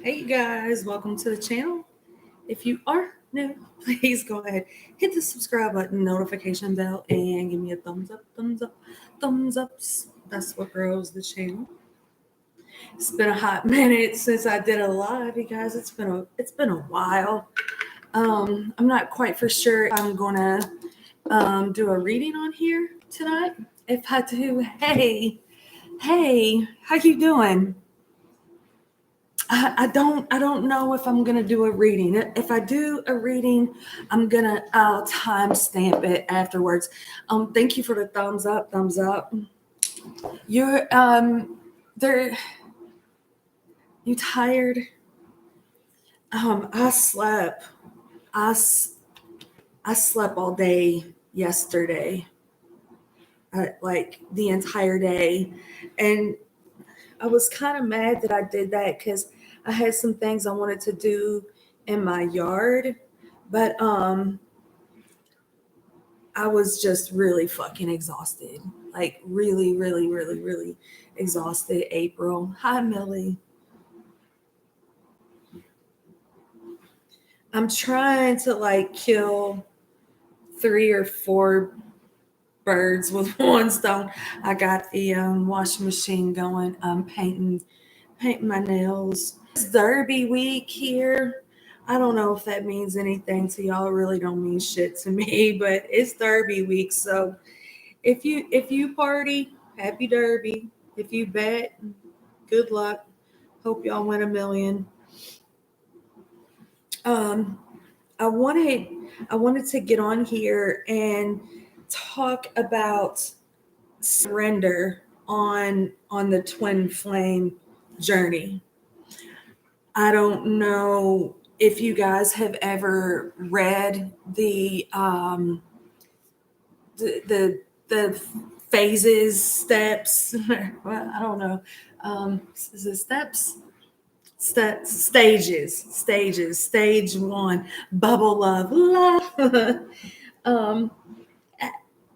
Hey guys, welcome to the channel. If you are new, please go ahead, hit the subscribe button, notification bell, and give me a thumbs up, thumbs ups. That's what grows the channel. It's been a hot minute since I did a live, you guys. It's been a while. I'm not quite for sure if I'm gonna do a reading on here tonight. If I do, hey, how you doing? I don't know if I'm gonna do a reading. If I do a reading, I'll timestamp it afterwards. Thank you for the thumbs up, thumbs up. You're there you tired? I slept. I slept all day yesterday. Like the entire day. And I was kind of mad that I did that because I had some things I wanted to do in my yard, but I was just really fucking exhausted. Like really exhausted. April. Hi, Millie. I'm trying to like kill 3 or 4 birds with one stone. I got the washing machine going. I'm painting my nails. It's Derby week here. I don't know if that means anything to y'all. It really don't mean shit to me, but it's Derby week. So if you party, happy Derby. If you bet, good luck. Hope y'all win $1 million. I wanted to get on here and talk about surrender on the twin flame journey. I don't know if you guys have ever read the phases, steps. Well, I don't know. Is it steps? Stages. Stage 1, bubble love.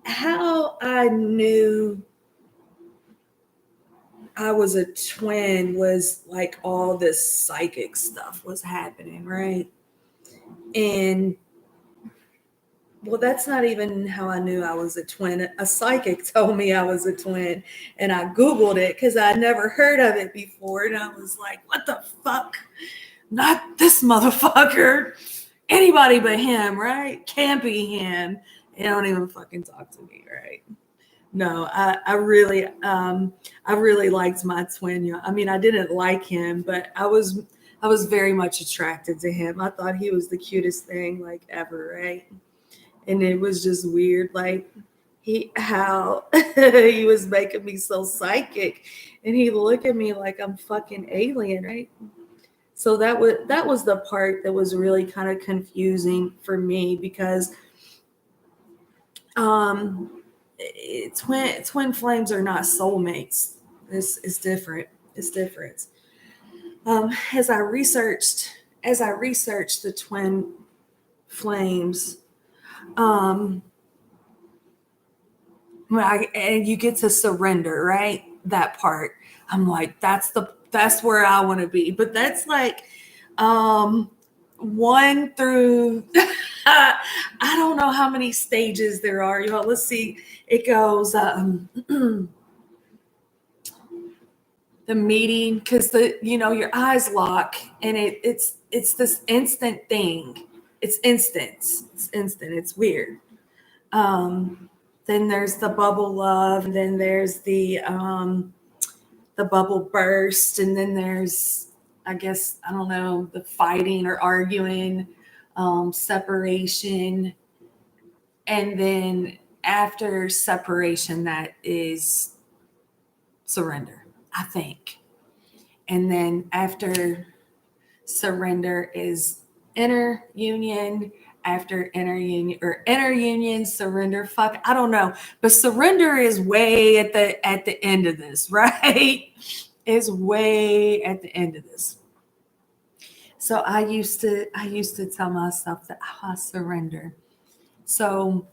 How I knew I was a twin was like all this psychic stuff was happening, right? And well, that's not even how I knew I was a twin. A psychic told me I was a twin, and I Googled it because I never heard of it before. And I was like, what the fuck? Not this motherfucker. Anybody but him, right? Can't be him. He don't even fucking talk to me, right? No, I really liked my twin. I mean, I didn't like him, but I was very much attracted to him. I thought he was the cutest thing like ever, right? And it was just weird, like how he was making me so psychic, and he looked at me like I'm fucking alien, right? So that was the part that was really kind of confusing for me because twin flames are not soulmates. This is different. It's different. As I researched the twin flames, and you get to surrender, right? That part. I'm like, that's where I want to be. But that's like 1 through I don't know how many stages there are, y'all. Let's see. It goes the meeting, because your eyes lock, and it's this instant thing. It's instant. It's weird. Then there's the bubble love, and then there's the bubble burst, and then there's, I guess, I don't know, the fighting or arguing, separation, and then after separation, that is surrender, I think. And then after surrender is inner union. After inner union, surrender. Fuck, I don't know. But surrender is way at the end of this, right? Is way at the end of this. So I used to tell myself that I surrender. So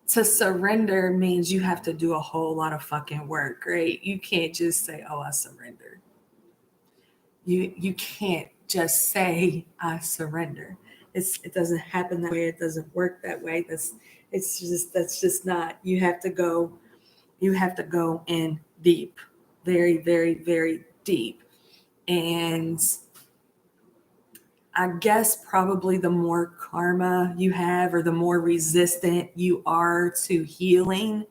to surrender means you have to do a whole lot of fucking work, right? You can't just say, oh, I surrender. You can't just say I surrender. It doesn't happen that way. It doesn't work that way. That's just not. You have to go in deep, very, very, very deep. And I guess probably the more karma you have or the more resistant you are to healing,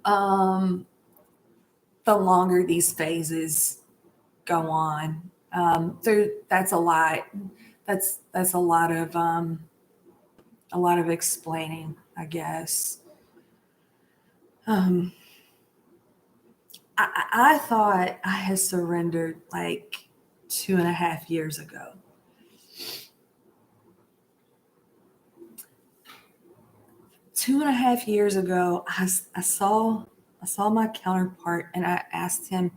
um, the longer these phases go on. That's a lot. That's a lot of explaining, I guess. Um, I thought I had surrendered like 2.5 years ago. 2.5 years ago, I saw my counterpart and I asked him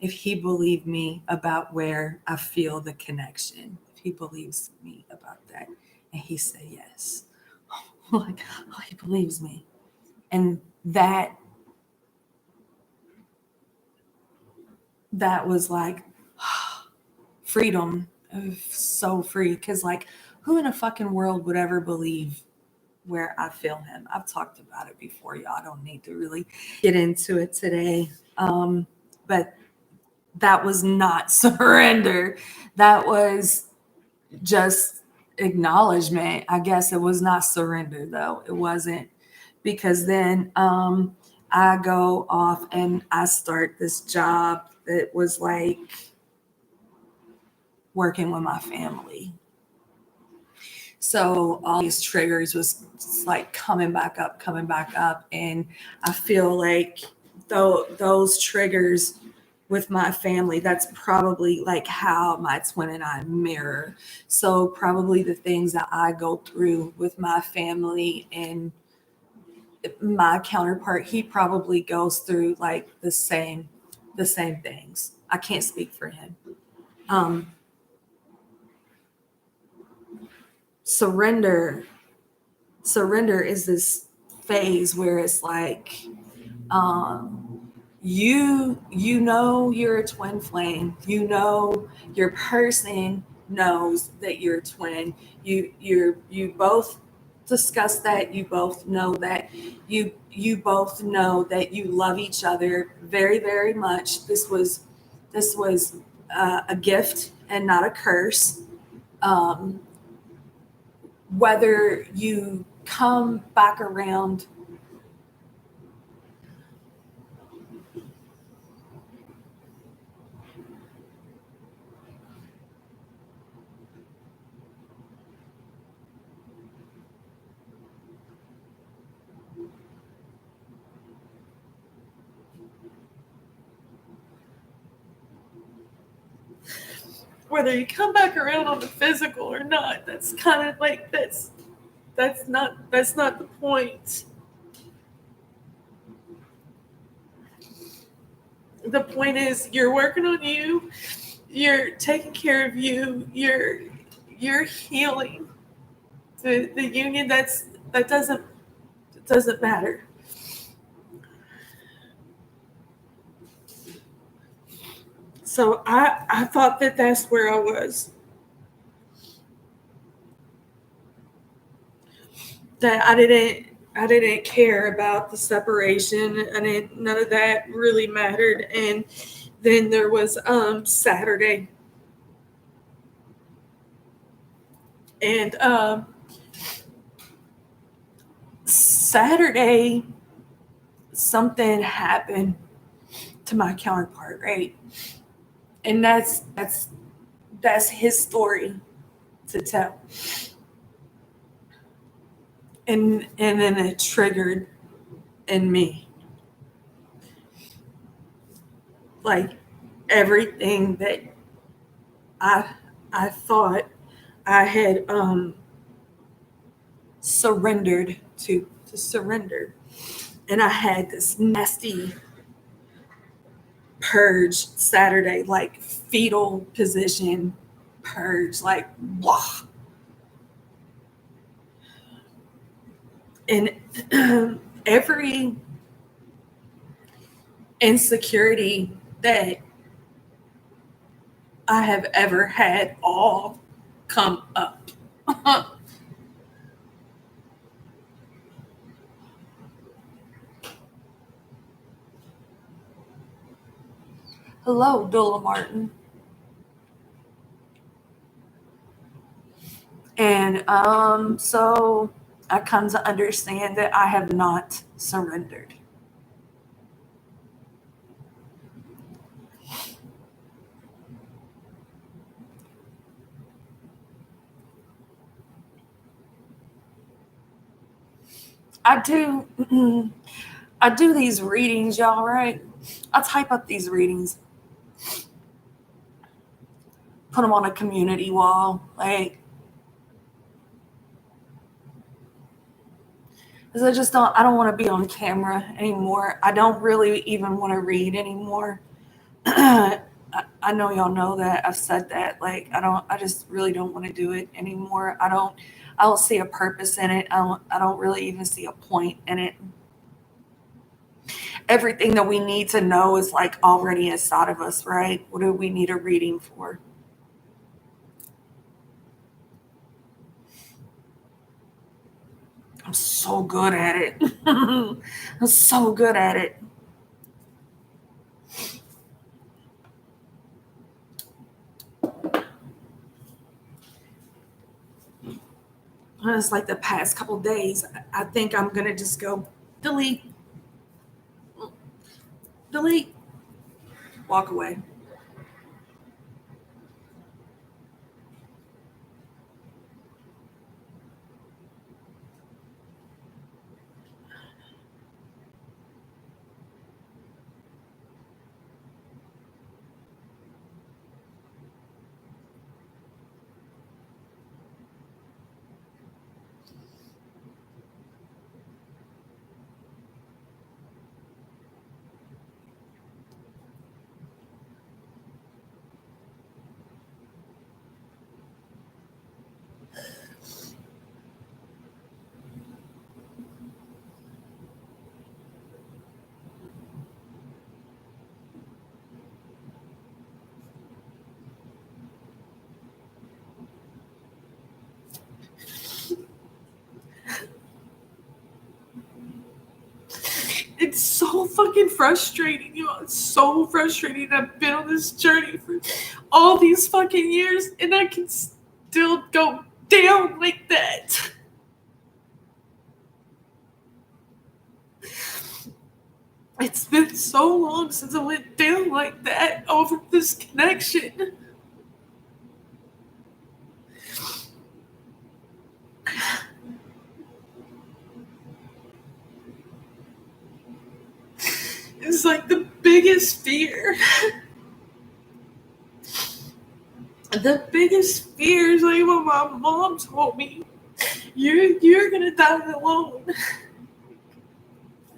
if he believed me about where I feel the connection, if he believes me about that. And he said yes. Like, oh, he believes me. And that was like freedom, so free. Because like, who in a fucking world would ever believe where I feel him? I've talked about it before, y'all. I don't need to really get into it today. But that was not surrender. That was just acknowledgement. I guess it was not surrender though. It wasn't, because then I go off and I start this job that was like working with my family. So all these triggers was like coming back up. And I feel like those triggers with my family, that's probably like how my twin and I mirror. So probably the things that I go through with my family and my counterpart, he probably goes through like the same things. I can't speak for him. Surrender is this phase where it's like, you know you're a twin flame. You know your person knows that you're a twin. You both discuss that. You both know that. You both know that you love each other very, very much. This was a gift and not a curse. Um, Whether you come back around, whether you come back around on the physical or not, that's kind of like that's not the point. The point is you're working on you, you're taking care of you, you're healing. The union, that doesn't matter. So I thought that that's where I was. That I didn't care about the separation. None of that really mattered. And then there was Saturday. And Saturday something happened to my counterpart, right? And that's his story to tell. And then it triggered in me, like everything that I I thought I had surrendered to surrender. And I had this nasty purge Saturday, like fetal position purge, like blah. And every insecurity that I have ever had, all all come up. Hello, Dula Martin. And so I come to understand that I have not surrendered. I do I do these readings, y'all, right? I type up these readings, put them on a community wall, like, because I don't want to be on camera anymore. I don't really even want to read anymore. I know y'all know that. I've said that. Like, I just really don't want to do it anymore. I don't see a purpose in it. I don't really even see a point in it. Everything that we need to know is like already inside of us, right? What do we need a reading for? I'm so good at it. I'm so good at it. It's like the past couple days. I think I'm gonna just go delete, delete, walk away. It's so fucking frustrating, you know. It's so frustrating. I've been on this journey for all these fucking years, and I can still go down like that. It's been so long since I went down like that over this connection. It's like the biggest fear. The biggest fear is like what my mom told me. You're gonna die alone.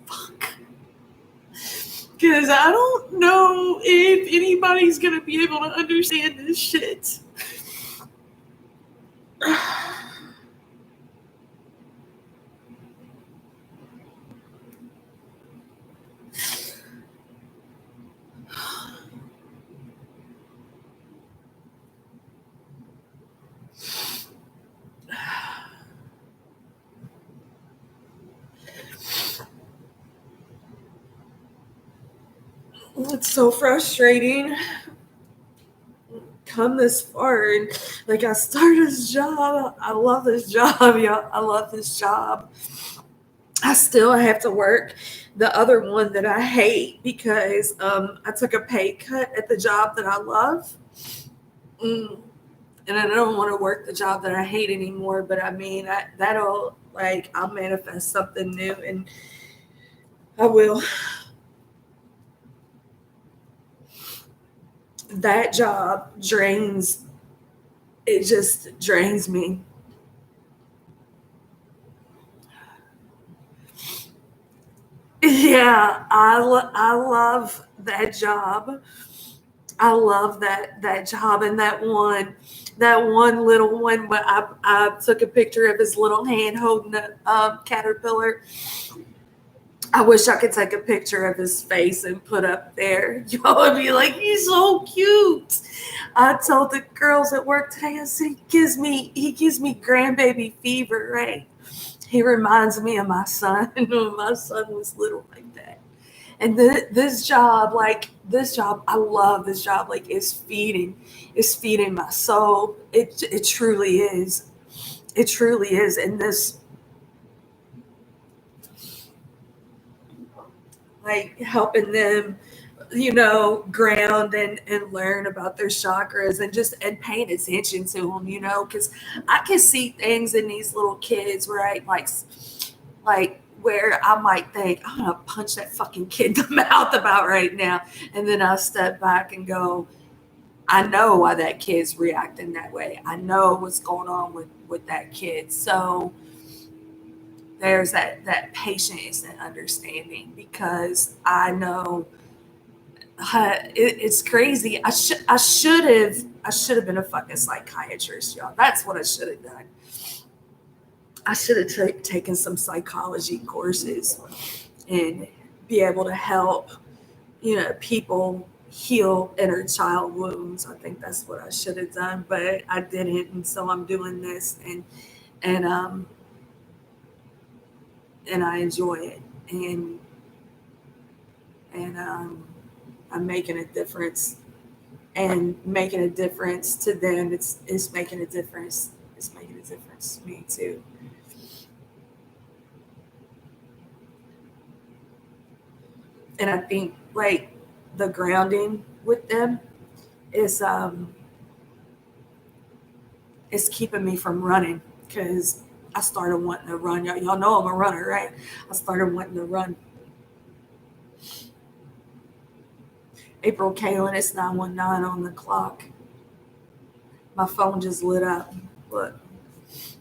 Fuck. Because I don't know if anybody's gonna be able to understand this shit. It's so frustrating. Come this far, and like I started this job. I love this job, y'all. I love this job. I still have to work the other one that I hate because I took a pay cut at the job that I love. Mm. And I don't want to work the job that I hate anymore. But I mean, that'll, like, I'll manifest something new, and I will. That job drains. It just drains me. Yeah, I love that job. I love that job, and that one little one. But I took a picture of his little hand holding a caterpillar. I wish I could take a picture of his face and put up there. Y'all would be like, he's so cute. I told the girls at work today, I said, he gives me grandbaby fever, right? He reminds me of my son. When my son was little like that. And this job, I love this job. Like it's feeding my soul. It truly is. It truly is. And this, like, helping them, ground and learn about their chakras, and paying attention to them, because I can see things in these little kids where I like where I might think I'm gonna punch that fucking kid in the mouth about right now, and then I step back and go, I know why that kid's reacting that way. I know what's going on with that kid. So there's that patience and understanding, because I know it's crazy. I should have been a fucking psychiatrist, y'all. That's what I should have done. I should have taken some psychology courses and be able to help, people heal inner child wounds. I think that's what I should have done, but I didn't, and so I'm doing this, and and I enjoy it, and I'm making a difference, and making a difference to them. It's making a difference. It's making a difference to me too. And I think, like, the grounding with them is is keeping me from running, because I started wanting to run. Y'all know I'm a runner, right? I started wanting to run. April Kalen, it's 919 on the clock. My phone just lit up. Look,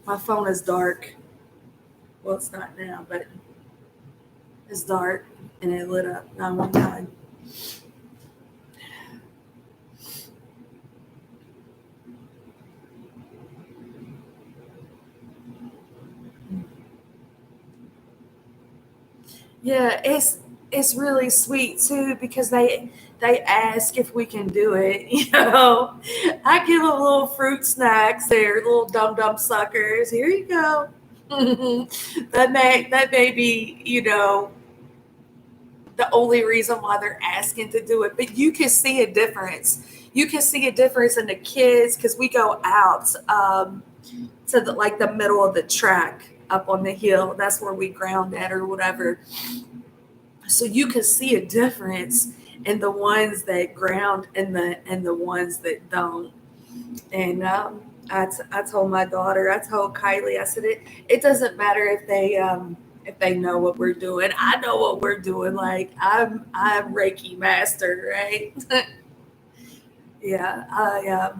my phone is dark. Well, it's not now, but it's dark, and it lit up 919. Yeah, it's really sweet too, because they ask if we can do it. I give them little fruit snacks. They're little dum suckers. Here you go. That may be, the only reason why they're asking to do it. But you can see a difference. You can see a difference in the kids, because we go out, to the middle of the track up on the hill. That's where we ground at or whatever. So you can see a difference in the ones that ground and the ones that don't. And I told my daughter, I told Kylie, I said, it doesn't matter if they know what we're doing. I know what we're doing. Like, I'm Reiki master, right? Yeah, I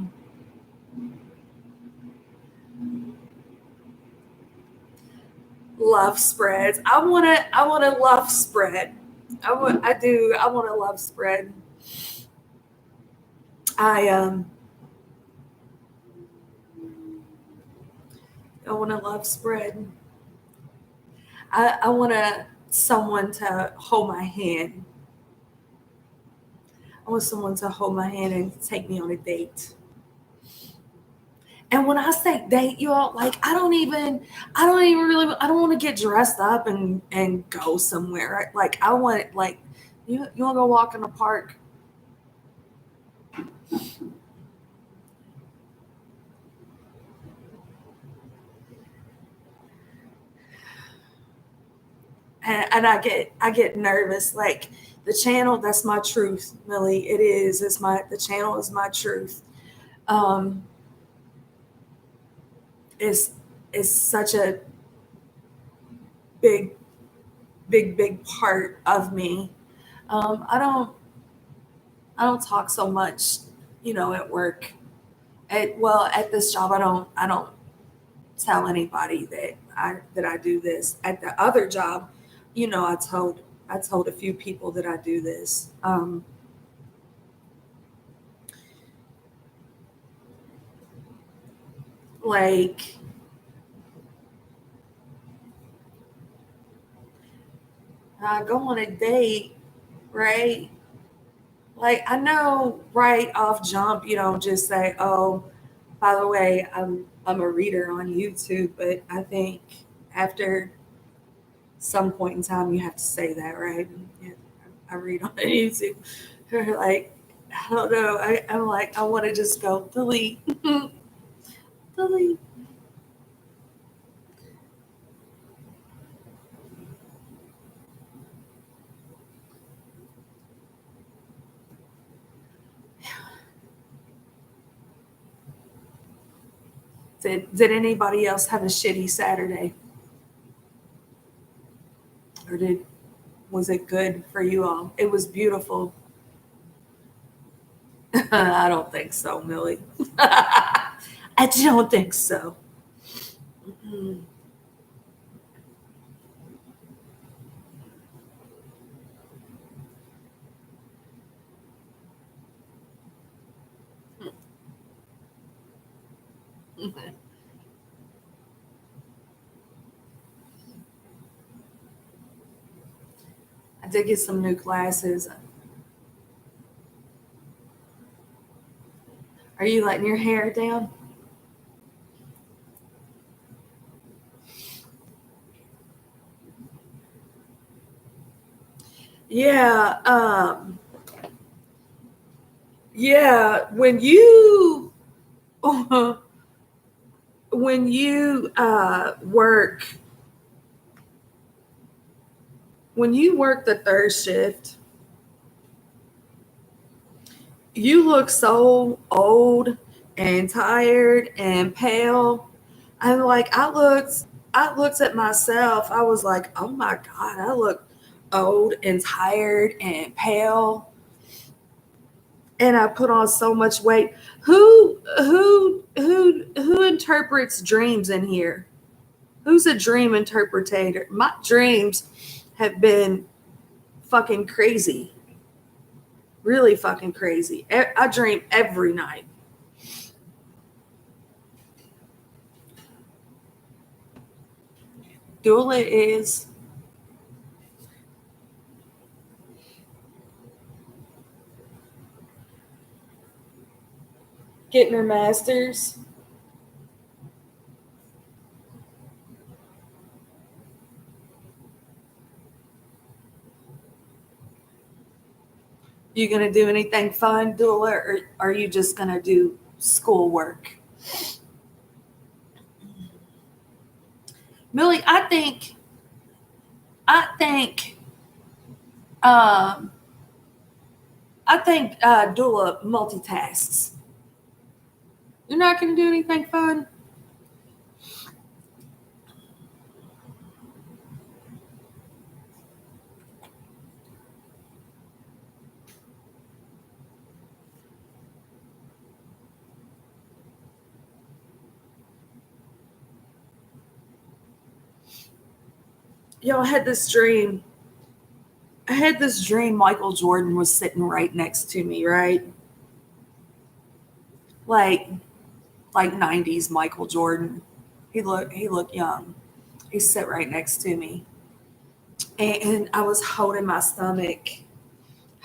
love spreads. I want a love spread. I want a love spread. I I want a love spread. I want someone to hold my hand. I want someone to hold my hand and take me on a date. And when I say date, y'all, like, I don't even really, I don't want to get dressed up and go somewhere. Right? Like, I want, like, you want to go walk in the park? And I get nervous. Like, the channel, that's my truth, Millie. It is. The channel is my truth. Um, is is such a big, big part of me. Um, I don't I don't talk so much, at work. At this job, I don't tell anybody that I do this. At the other job, I told a few people that I do this. Like, go on a date, right? Like I know right off jump, you don't just say, "Oh, by the way, I'm a reader on YouTube," but I think after some point in time you have to say that, right? Yeah, I read on YouTube. Like I don't know. I'm like I want to just go delete, delete. Did anybody else have a shitty Saturday, or did was it good for you all? It was beautiful. I don't think so, Millie. I don't think so. Mm. I did get some new glasses. Are you letting your hair down? Yeah. Yeah. When you work the third shift, you look so old and tired and pale. And like I looked at myself. I was like, oh my God, I look old and tired and pale. And I put on so much weight. Who interprets dreams in here? Who's a dream interpreter? My dreams have been fucking crazy. Really fucking crazy. I dream every night. Dula is getting her master's. You gonna do anything fun, Dula, or are you just gonna do schoolwork? Millie, I think, um, Dula multitasks. You're not gonna do anything fun. Yo, I had this dream Michael Jordan was sitting right next to me, right? Like like 90s Michael Jordan. He looked young. He sat right next to me. And I was holding my stomach.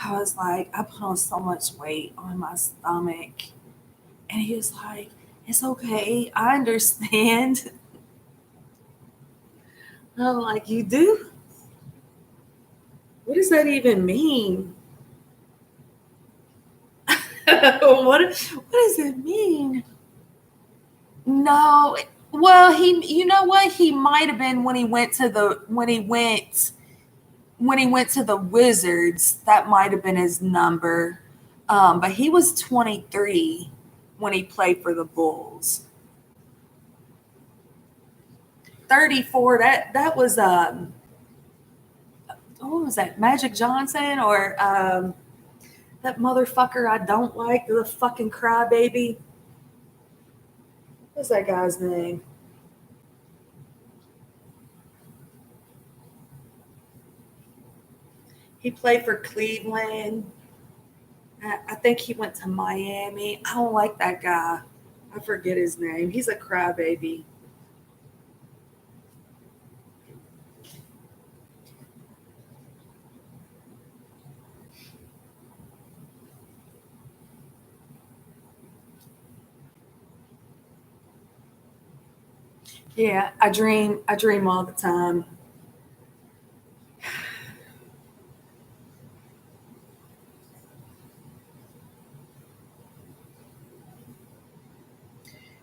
I was like, I put on so much weight on my stomach. And he was like, it's okay. I understand. I'm like, you do? What does that even mean? What does it mean? No. Well, you know what? He might have been when he went to the when he went to the Wizards. That might have been his number. But he was 23 when he played for the Bulls. 34. That was what was that? Magic Johnson or that motherfucker I don't like, the fucking crybaby. What's that guy's name? He played for Cleveland. I think he went to Miami. I don't like that guy. I forget his name. He's a crybaby. Yeah, I dream all the time.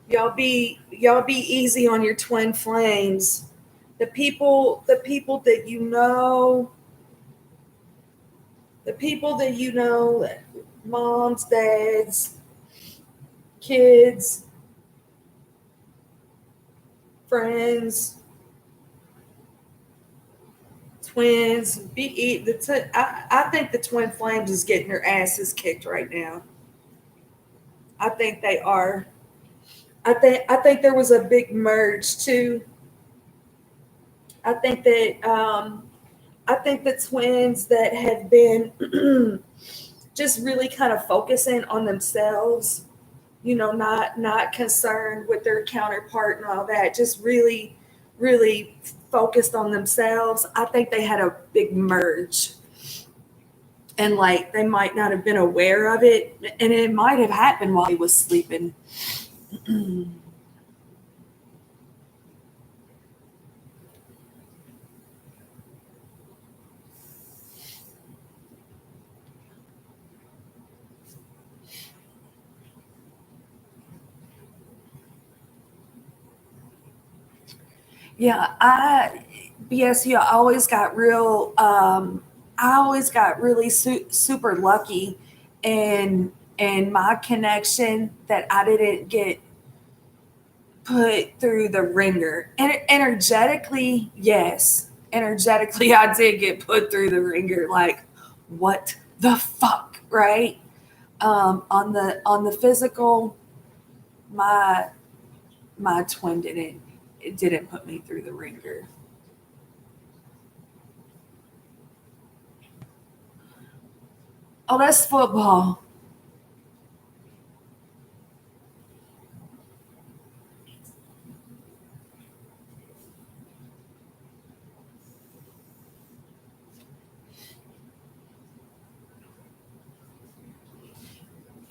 Y'all be easy on your twin flames. The people that you know, the people that you know, moms, dads, kids, friends, twins. I think the twin flames is getting their asses kicked right now. I think they are. I think there was a big merge too. I think that I think the twins that have been just really kind of focusing on themselves, not concerned with their counterpart and all that, just really, really focused on themselves. I think they had a big merge, and like they might not have been aware of it, and it might have happened while he was sleeping. Yeah, BSU, I always got really super lucky in my connection that I didn't get put through the ringer. And energetically, yes, energetically, I did get put through the ringer. Like, what the fuck, right? On the physical, my my twin didn't put me through the ringer. Oh, that's football.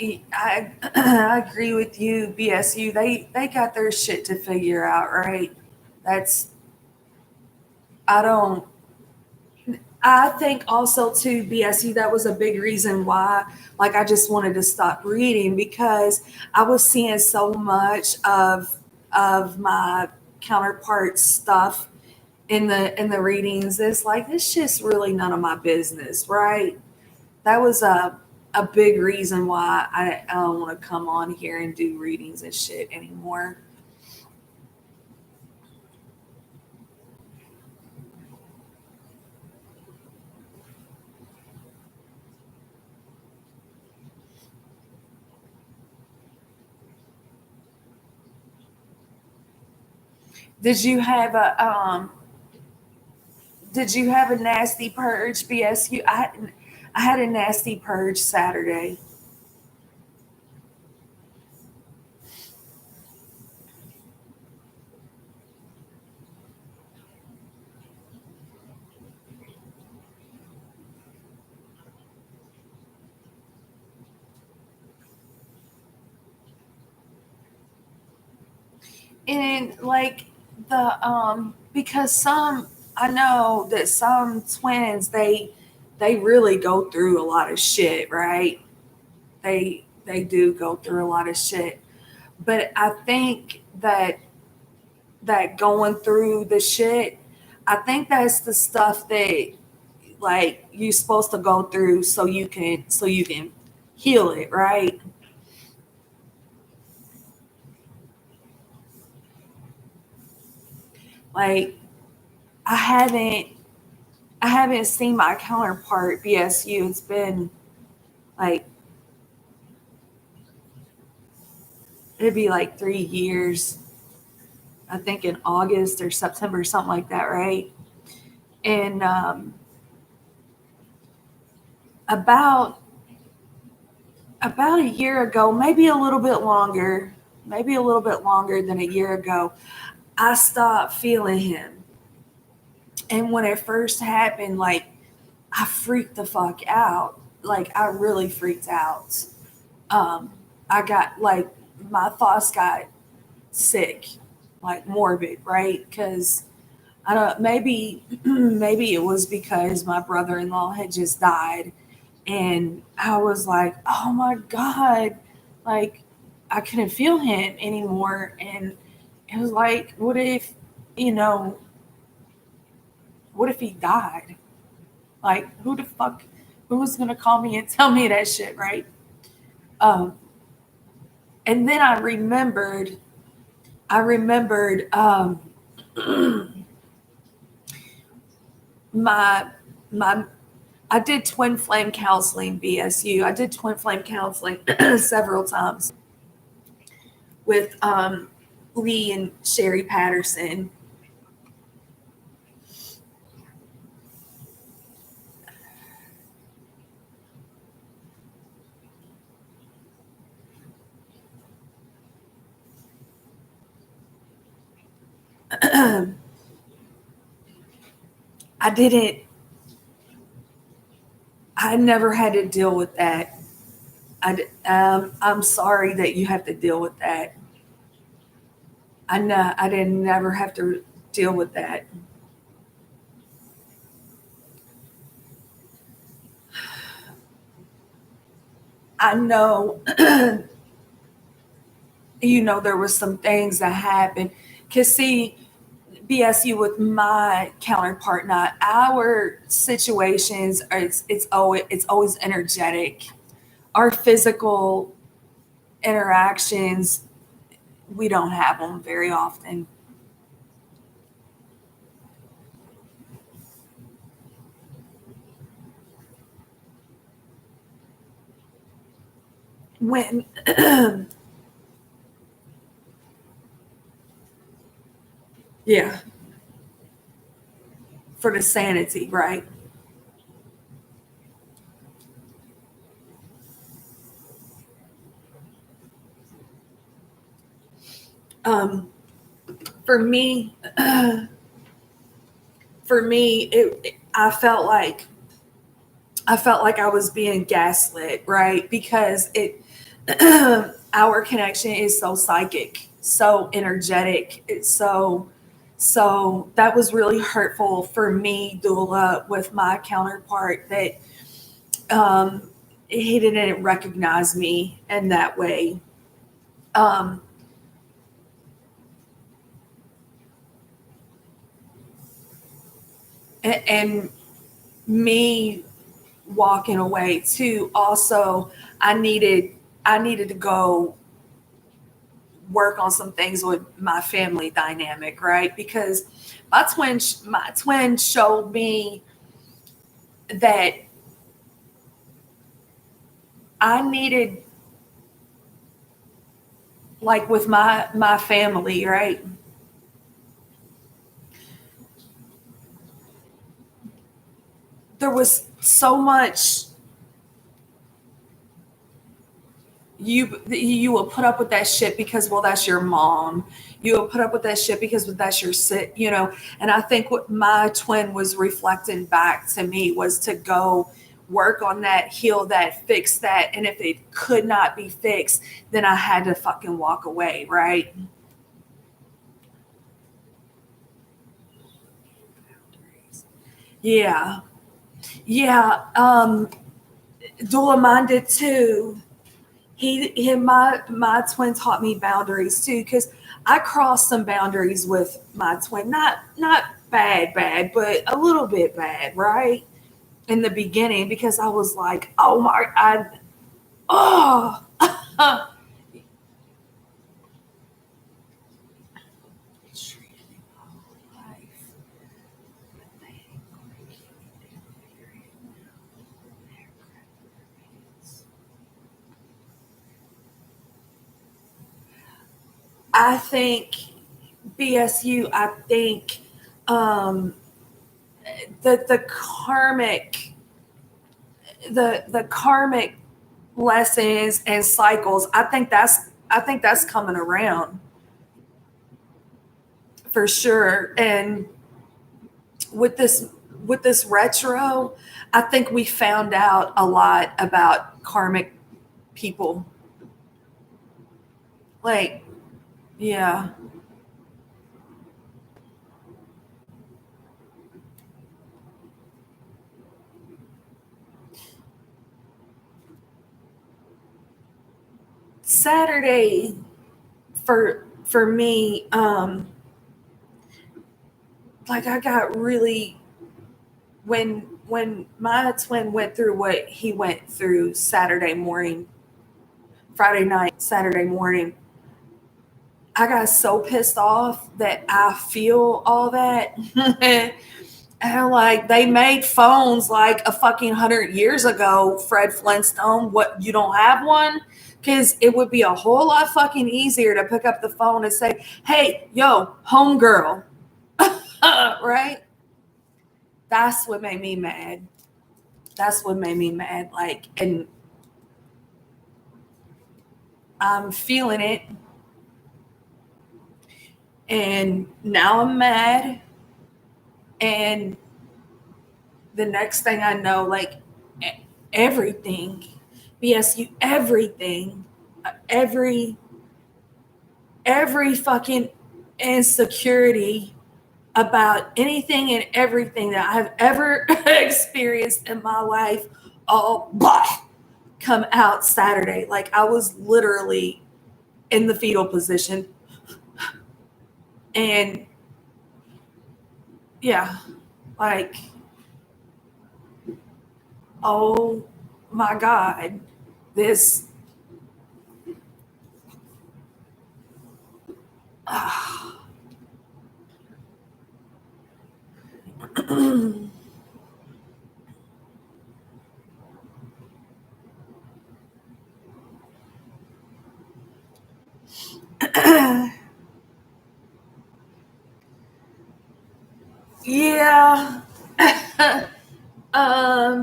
I I agree with you, BSU. They got their shit to figure out, right? That's I don't. I think also too, BSU, that was a big reason why, like, I just wanted to stop reading because I was seeing so much of my counterparts stuff in the readings. It's like this shit's really none of my business, right? That was a big reason why I don't want to come on here and do readings and shit anymore. Did you have a nasty purge, BSU? I had a nasty purge Saturday. And like the because some I know that some twins they really go through a lot of shit, right? They do go through a lot of shit. But I think that going through the shit, I think that's the stuff that like you're supposed to go through so you can heal it, right? Like I haven't I haven't seen my counterpart BSU. It's been like it'd be like 3 years. I think in August or September, something like that, right? And about about a year ago, maybe a little bit longer than a year ago, I stopped feeling him. And when it first happened, like I freaked the fuck out. Like I really freaked out. Um, I got like my thoughts got sick. like morbid, right? Because I don't, maybe maybe it was because my brother-in-law had just died, and I was like, oh my god, like I couldn't feel him anymore, and it was like, what if, you know, what if he died? Like, who the fuck, who was gonna call me and tell me that shit, right? Um, and then I remembered my my I did twin flame counseling, BSU. I did twin flame counseling several times with Lee and Sherry Patterson. I didn't. I never had to deal with that. I'm sorry that you have to deal with that. I know I didn't never have to deal with that. I know, there was some things that happened. Cause see, BSU with my counterpart, not our situations. It's always energetic. Our physical interactions, we don't have them very often. When yeah, for the sanity, right? Um, for me, I felt like I was being gaslit, right? Because our connection is so psychic, so energetic. It's so that was really hurtful for me, Dula, with my counterpart, that um, he didn't recognize me in that way. Um, and me walking away too. Also, I needed I needed to go work on some things with my family dynamic, right? Because my twin showed me that I needed, like with my family, right? There was so much you will put up with that shit because, well, that's your mom. You will put up with that shit because, well, that's your sit. And I think what my twin was reflecting back to me was to go work on that, heal that, fix that, and if it could not be fixed, then I had to fucking walk away, right? Yeah, yeah. Dula mine did too. My twin taught me boundaries too, because I crossed some boundaries with my twin. Not bad, but a little bit bad, right? In the beginning, because I was like, oh my, oh, I think BSU. I think um, the karmic lessons and cycles. I think that's coming around for sure. And with this retro, I think we found out a lot about karmic people. Like, yeah, Saturday for me, like I got really when my twin went through what he went through Saturday morning, Friday night, Saturday morning, I got so pissed off that I feel all that. And like they made phones like a fucking 100 years ago, Fred Flintstone. What, you don't have one? Because it would be a whole lot fucking easier to pick up the phone and say, "Hey, yo, homegirl," right? That's what made me mad. That's what made me mad. Like, and I'm feeling it, and now I'm mad, and the next thing I know, like everything, BSU, everything, every fucking insecurity about anything and everything that I've ever experienced in my life, all blah, come out Saturday. Like I was literally in the fetal position, and yeah, like, oh my God, this. Yeah.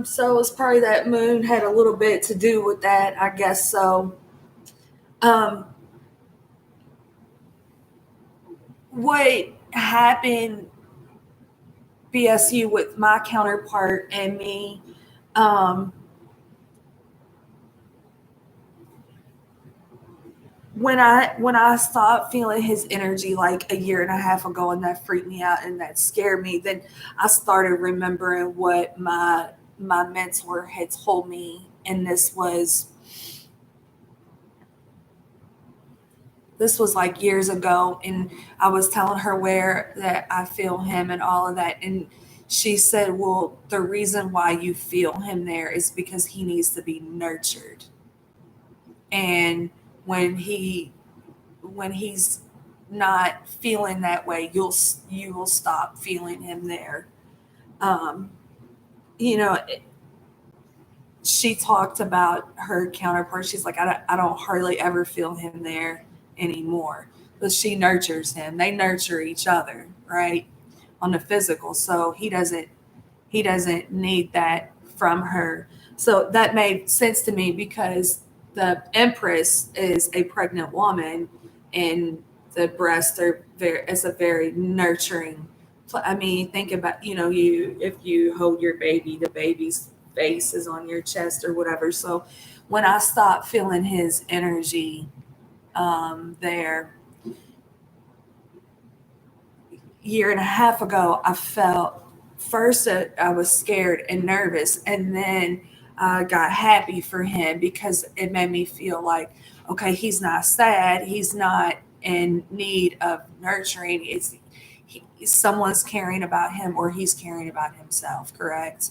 So it's probably that moon had a little bit to do with that, I guess so. Um, what happened, BSU, with my counterpart and me, um, when I stopped feeling his energy like a year and a half ago, and that freaked me out and that scared me, then I started remembering what my mentor had told me, and this was like years ago, and I was telling her where that I feel him and all of that, and she said, well, the reason why you feel him there is because he needs to be nurtured, and when he's not feeling that way, you will stop feeling him there. um you know, she talked about her counterpart. She's like, I don't hardly ever feel him there anymore. But she nurtures him. They nurture each other, right? On the physical. So he doesn't need that from her. So that made sense to me because the Empress is a pregnant woman, and the breasts are it's a very nurturing. I mean, think about, you if you hold your baby, the baby's face is on your chest or whatever. So when I stopped feeling his energy, there, year and a half ago, I felt first that I was scared and nervous, and then I got happy for him because it made me feel like, okay, he's not sad, he's not in need of nurturing. Someone's caring about him, or he's caring about himself, correct?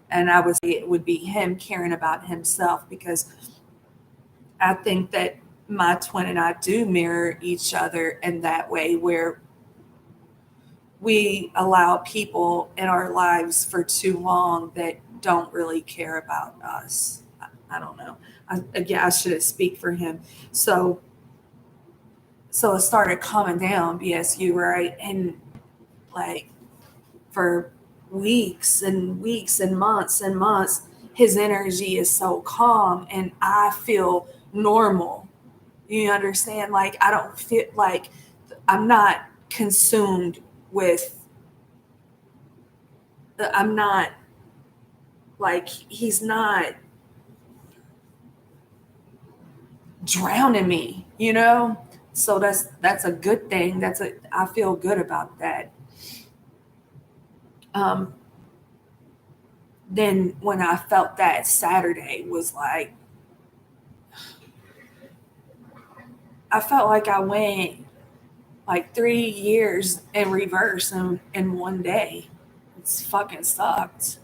And I would say it would be him caring about himself, because I think that my twin and I do mirror each other in that way, where we allow people in our lives for too long that don't really care about us. I don't know. Again, I shouldn't speak for him. So it started calming down, BSU, right? And like for weeks and weeks and months, his energy is so calm, and I feel normal. You understand? Like I don't feel like I'm not consumed with. I'm not, like, he's not drowning me. So that's a good thing. I feel good about that. um then when I felt that Saturday was like, I felt like I went like 3 years in reverse in one day. It's fucking sucked.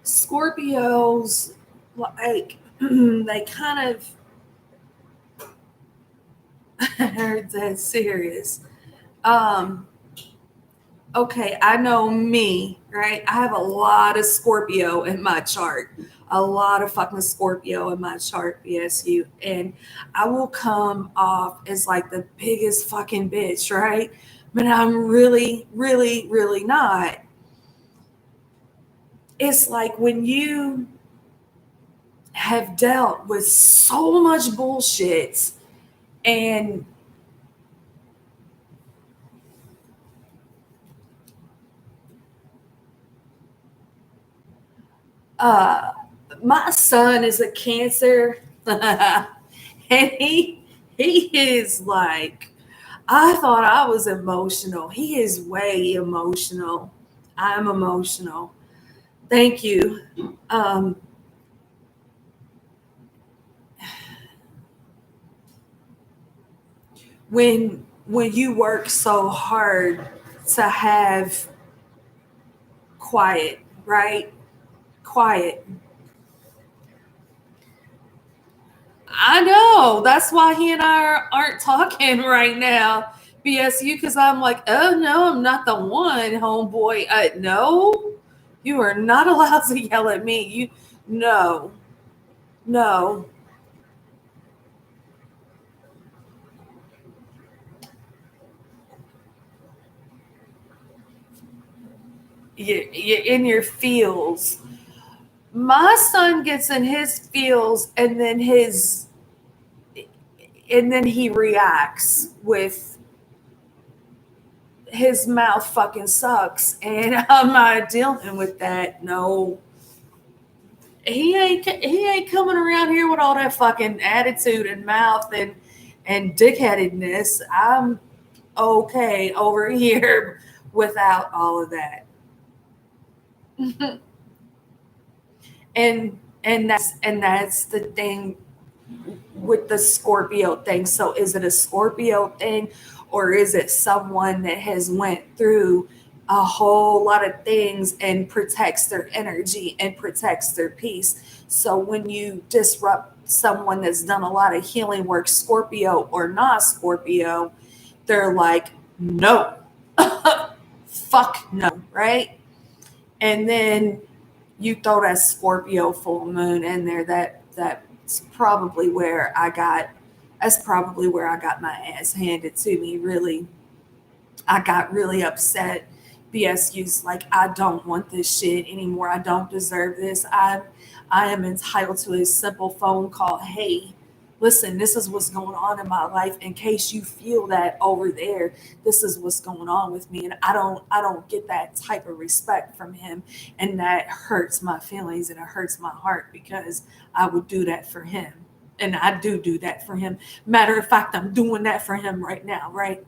Scorpios, like, they kind of are that serious. Um, okay, I know me, right? I have a lot of Scorpio in my chart. A lot of fucking Scorpio in my chart, BSU. And I will come off as like the biggest fucking bitch, right? But I'm really, really, really not. It's like when you have dealt with so much bullshit and uh my son is a Cancer and he is like, I thought I was emotional. He is way emotional. I'm emotional. Thank you. um when you work so hard to have quiet, right? Quiet. I know. That's why he and I aren't talking right now. BSU, because I'm like, oh no, I'm not the one, homeboy. No, you are not allowed to yell at me. You, no, no. You're in your feels. My son gets in his feels, and then he reacts with his mouth fucking sucks, and I'm not dealing with that. No, he ain't coming around here with all that fucking attitude and mouth and dickheadedness. I'm okay over here without all of that. And that's the thing with the Scorpio thing. So is it a Scorpio thing, or is it someone that has went through a whole lot of things and protects their energy and protects their peace? So when you disrupt someone that's done a lot of healing work, Scorpio or not Scorpio, they're like, no, fuck no, right? And then you throw that Scorpio full moon in there. That's probably where I got. That's probably where I got my ass handed to me. Really, I got really upset. BSU's like, I don't want this shit anymore. I don't deserve this. I am entitled to a simple phone call. Hey, listen, this is what's going on in my life. In case you feel that over there, this is what's going on with me. And I don't get that type of respect from him. And that hurts my feelings and it hurts my heart because I would do that for him. And I do that for him. Matter of fact, I'm doing that for him right now, right?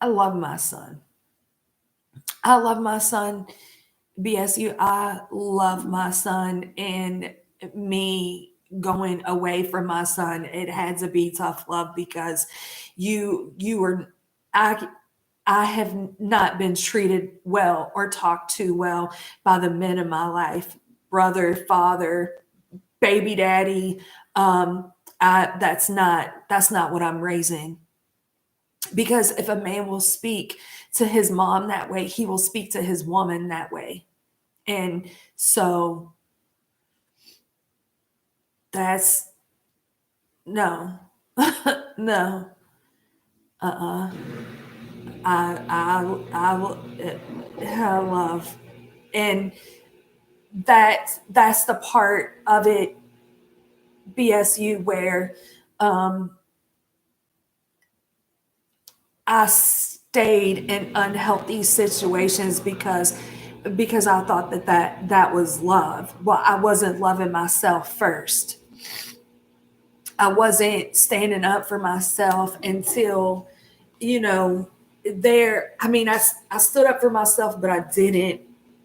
I love my son. I love my son. BSU, I love my son, and me going away from my son, it had to be tough love because you were I I have not been treated well or talked to well by the men in my life, brother, father, baby daddy. That's not what I'm raising, because if a man will speak to his mom that way, he will speak to his woman that way. And so that's no, no, uh-uh. I will, I love. And that's the part of it, BSU, where I stayed in unhealthy situations because I thought that was love. Well, I wasn't loving myself first. I wasn't standing up for myself until, you know, I mean, I stood up for myself, but I didn't,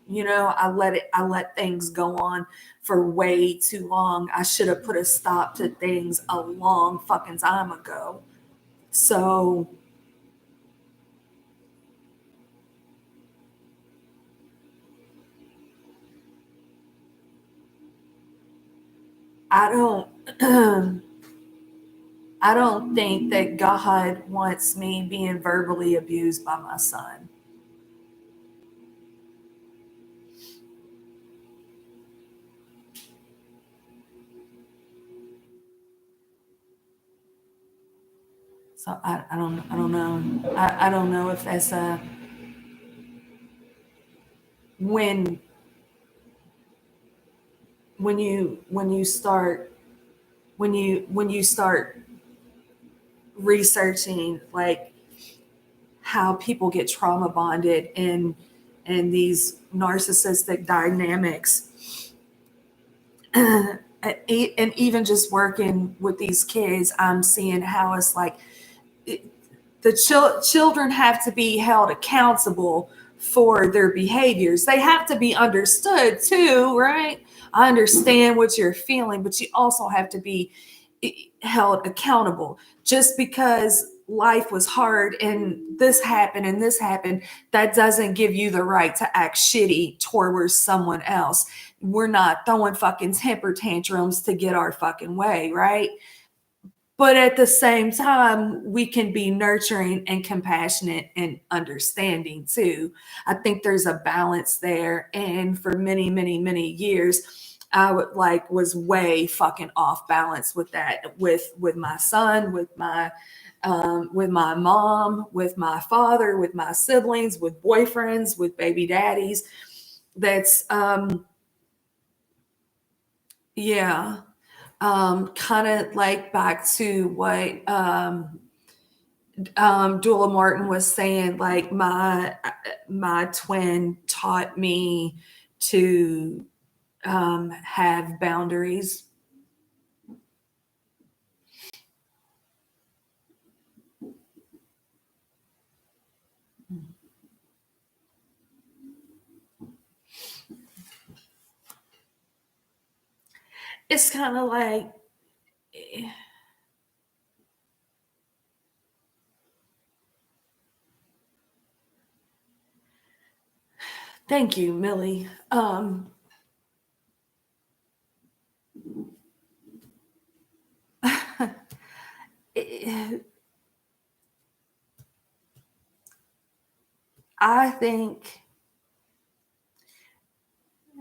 I let things go on for way too long. I should have put a stop to things a long fucking time ago. So I don't I don't think that God wants me being verbally abused by my son. So I don't know. I don't know if that's a when when you start when you start researching like how people get trauma bonded and these narcissistic dynamics, and even just working with these kids, I'm seeing how it's like the children have to be held accountable for their behaviors. They have to be understood too, right? I understand what you're feeling, but you also have to be held accountable. Just because life was hard and this happened, that doesn't give you the right to act shitty towards someone else. We're not throwing fucking temper tantrums to get our fucking way, right? But at the same time, we can be nurturing and compassionate and understanding too. I think there's a balance there. And for many, many, many years, I would like was way fucking off balance with that, with my son, with my mom, with my father, with my siblings, with boyfriends, with baby daddies. That's yeah. Kind of like back to what Dula Martin was saying, like my twin taught me to have boundaries. It's kind of like, thank you, Millie. I think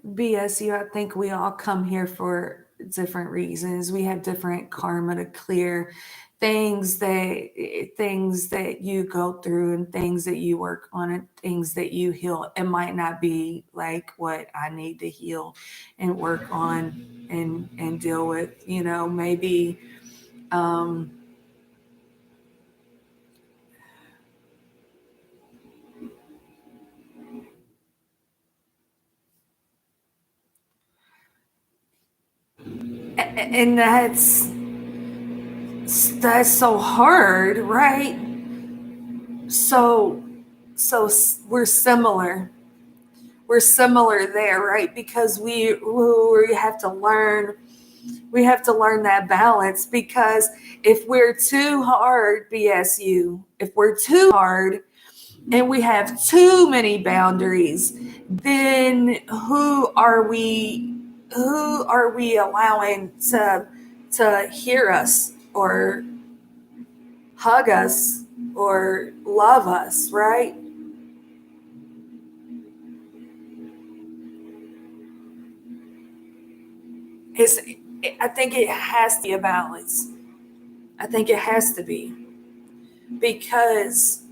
BSU, I think we all come here for different reasons. We have different karma to clear, things that you go through and things that you work on and things that you heal. It might not be like what I need to heal and work on and deal with, maybe um and that's so hard, right? So we're similar. We're similar there, right? Because we have to learn that balance, because if we're too hard, BSU, if we're too hard and we have too many boundaries, then who are we allowing to hear us or hug us or love us, right? It's, I think it has to be a balance. I think it has to be, because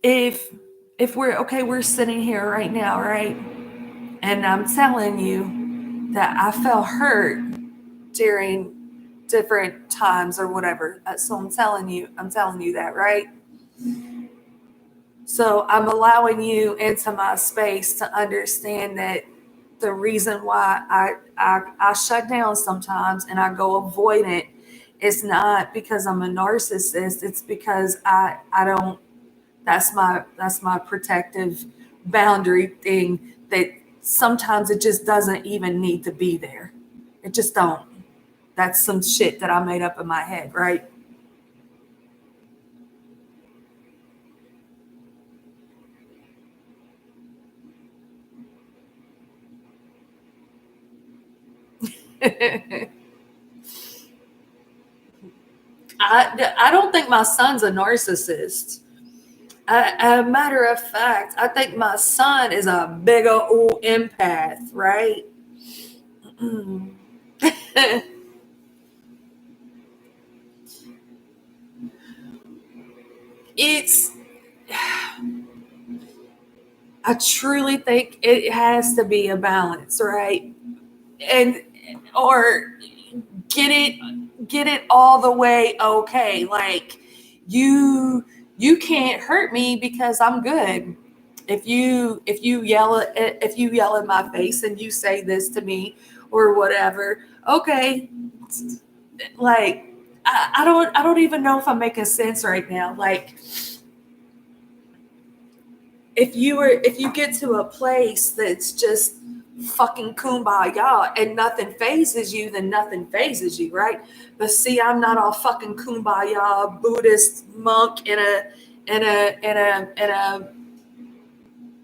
if if we're sitting here right now, right? And I'm telling you that I felt hurt during different times or whatever. So I'm telling you that, right? So I'm allowing you into my space to understand that the reason why I shut down sometimes and I go avoidant is not because I'm a narcissist. It's because I don't. That's my protective boundary thing that sometimes it just doesn't even need to be there. It just don't. That's some shit that I made up in my head, right? I don't think my son's a narcissist. A matter of fact, I think my son is a big old empath, right? it's, I truly think it has to be a balance, right? And, or get it all the way okay. Like, you can't hurt me because I'm good. If you yell in my face and you say this to me or whatever, okay. Like, I don't even know if I'm making sense right now. Like, if you get to a place that's just fucking kumbaya and nothing phases you, then nothing phases you, right? But see, I'm not all fucking kumbaya Buddhist monk in a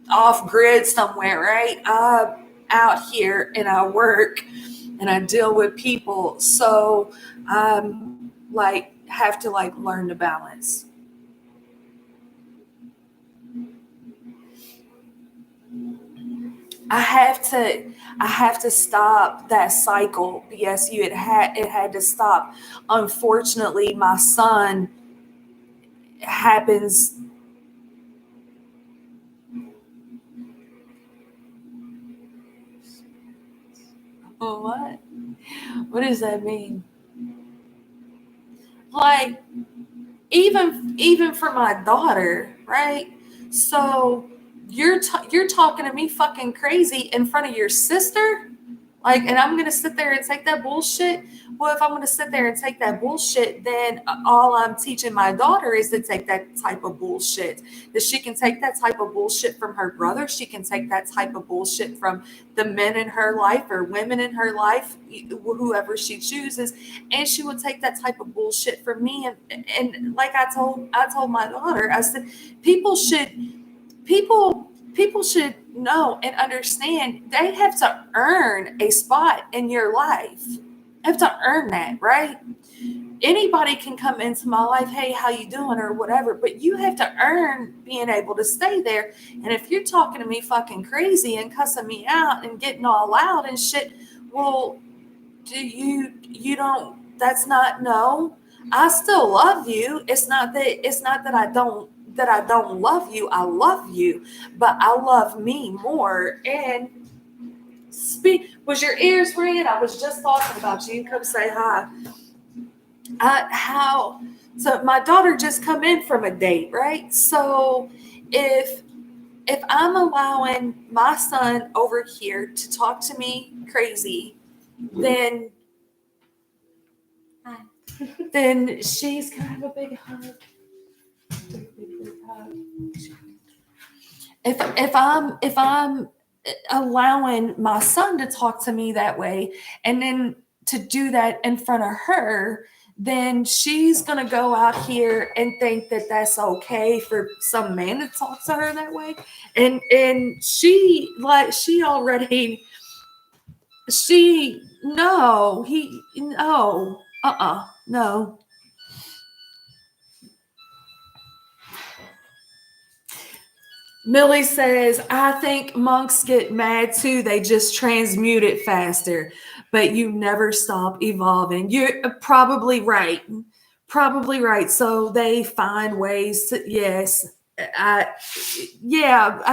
off grid somewhere, right? I'm out here and I work and I deal with people, so I'm like have to like learn to balance. I have to stop that cycle. Yes, it had to stop. Unfortunately, my son happens. Oh, what? What does that mean? Like, even for my daughter, right? So you're talking to me fucking crazy in front of your sister? Like, and I'm going to sit there and take that bullshit. Well, if I'm going to sit there and take that bullshit, then all I'm teaching my daughter is to take that type of bullshit. That she can take that type of bullshit from her brother. She can take that type of bullshit from the men in her life or women in her life, whoever she chooses. And she would take that type of bullshit from me. And like I told my daughter, I said, people should people should know and understand they have to earn a spot in your life. They have to earn that, right? Anybody can come into my life, hey, how you doing, or whatever, but you have to earn being able to stay there. And if you're talking to me fucking crazy and cussing me out and getting all loud and shit, well, do you don't that's not no. I still love you. It's not that I don't love you. I love you, but I love me more. And speak, was your ears ringing? I was just talking about you. Come say hi. How so my daughter just come in from a date, right? So if I'm allowing my son over here to talk to me crazy, then then she's gonna have a big hug. Big hug. If I'm allowing my son to talk to me that way, and then to do that in front of her, then she's gonna go out here and think that that's okay for some man to talk to her that way, and she already she no he no no. Millie says, I think monks get mad too. They just transmute it faster, but you never stop evolving. You're probably right. Probably right. So they find ways to, yes. I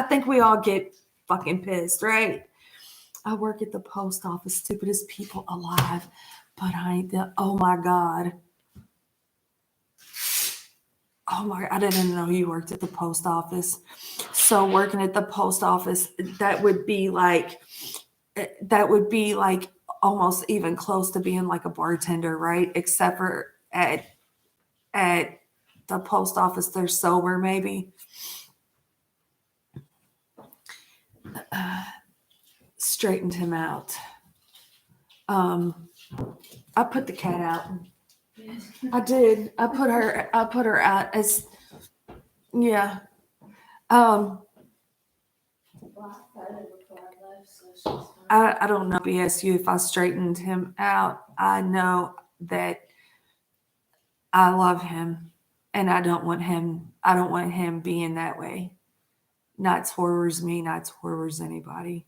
think we all get fucking pissed, right? I work at the post office, stupidest people alive, but I ain't the, oh my God. Oh my, I didn't know you worked at the post office. So working at the post office, that would be like almost even close to being like a bartender, right? Except for at the post office, they're sober, maybe. Straightened him out. I put the cat out. I did. I put her out as yeah. I don't know BSU if I straightened him out. I know that I love him and I don't want him being that way. Not towards me, not towards anybody.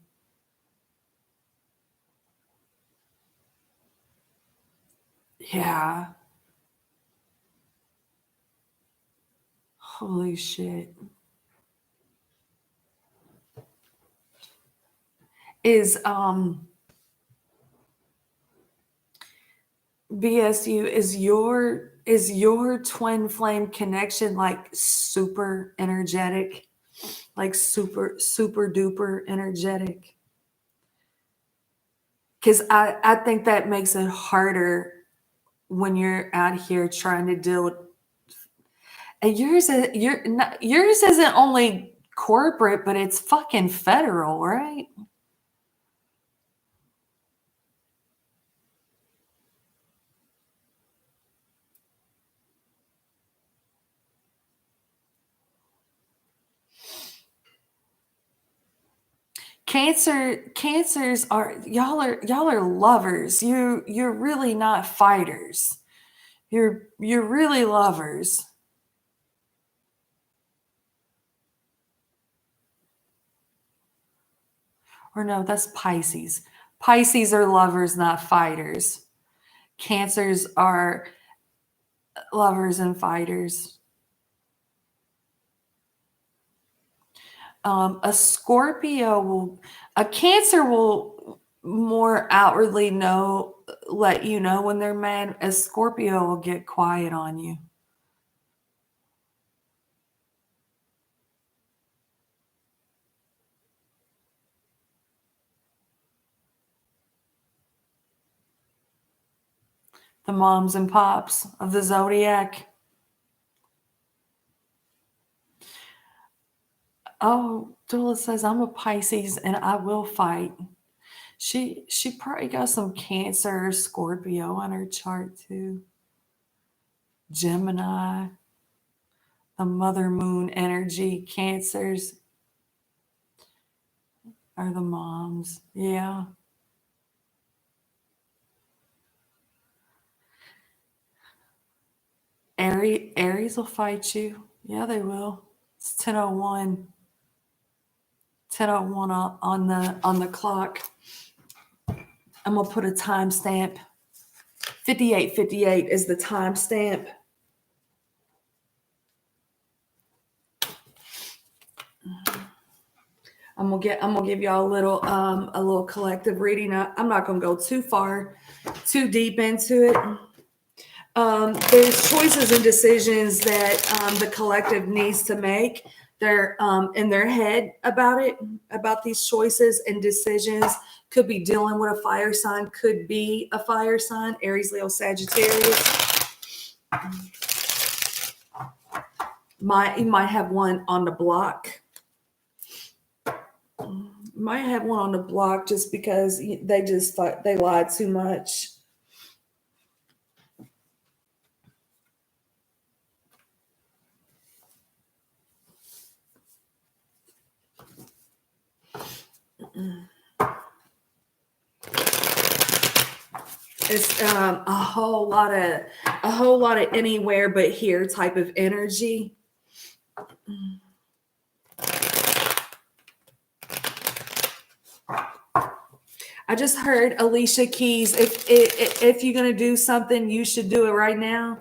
Yeah. Holy shit. Is BSU is your twin flame connection like super energetic? Like super duper energetic? Because I think that makes it harder when you're out here trying to deal with. And yours isn't only corporate, but it's fucking federal, right? Cancers are y'all are lovers. You're really not fighters. You're really lovers. Or no, that's Pisces. Pisces are lovers, not fighters. Cancers are lovers and fighters. A Cancer will more outwardly let you know when they're mad. A Scorpio will get quiet on you. The moms and pops of the zodiac. Oh, Dula says I'm a Pisces and I will fight. She probably got some Cancer or Scorpio on her chart too. Gemini, the mother moon energy. Cancers are the moms. Yeah. Aries will fight you. Yeah, they will. It's 10:01. 10:01 on the clock. I'm gonna put a timestamp. 58:58 is the timestamp. I'm gonna give y'all a little collective reading. I'm not gonna go too deep into it. There's choices and decisions that the collective needs to make. They're in their head about these choices and decisions. Could be dealing with a fire sign, could be a fire sign, Aries, Leo, Sagittarius. You might have one on the block. Might have one on the block just because they lied too much. It's a whole lot of anywhere but here type of energy. I just heard Alicia Keys. If you're gonna do something, you should do it right now.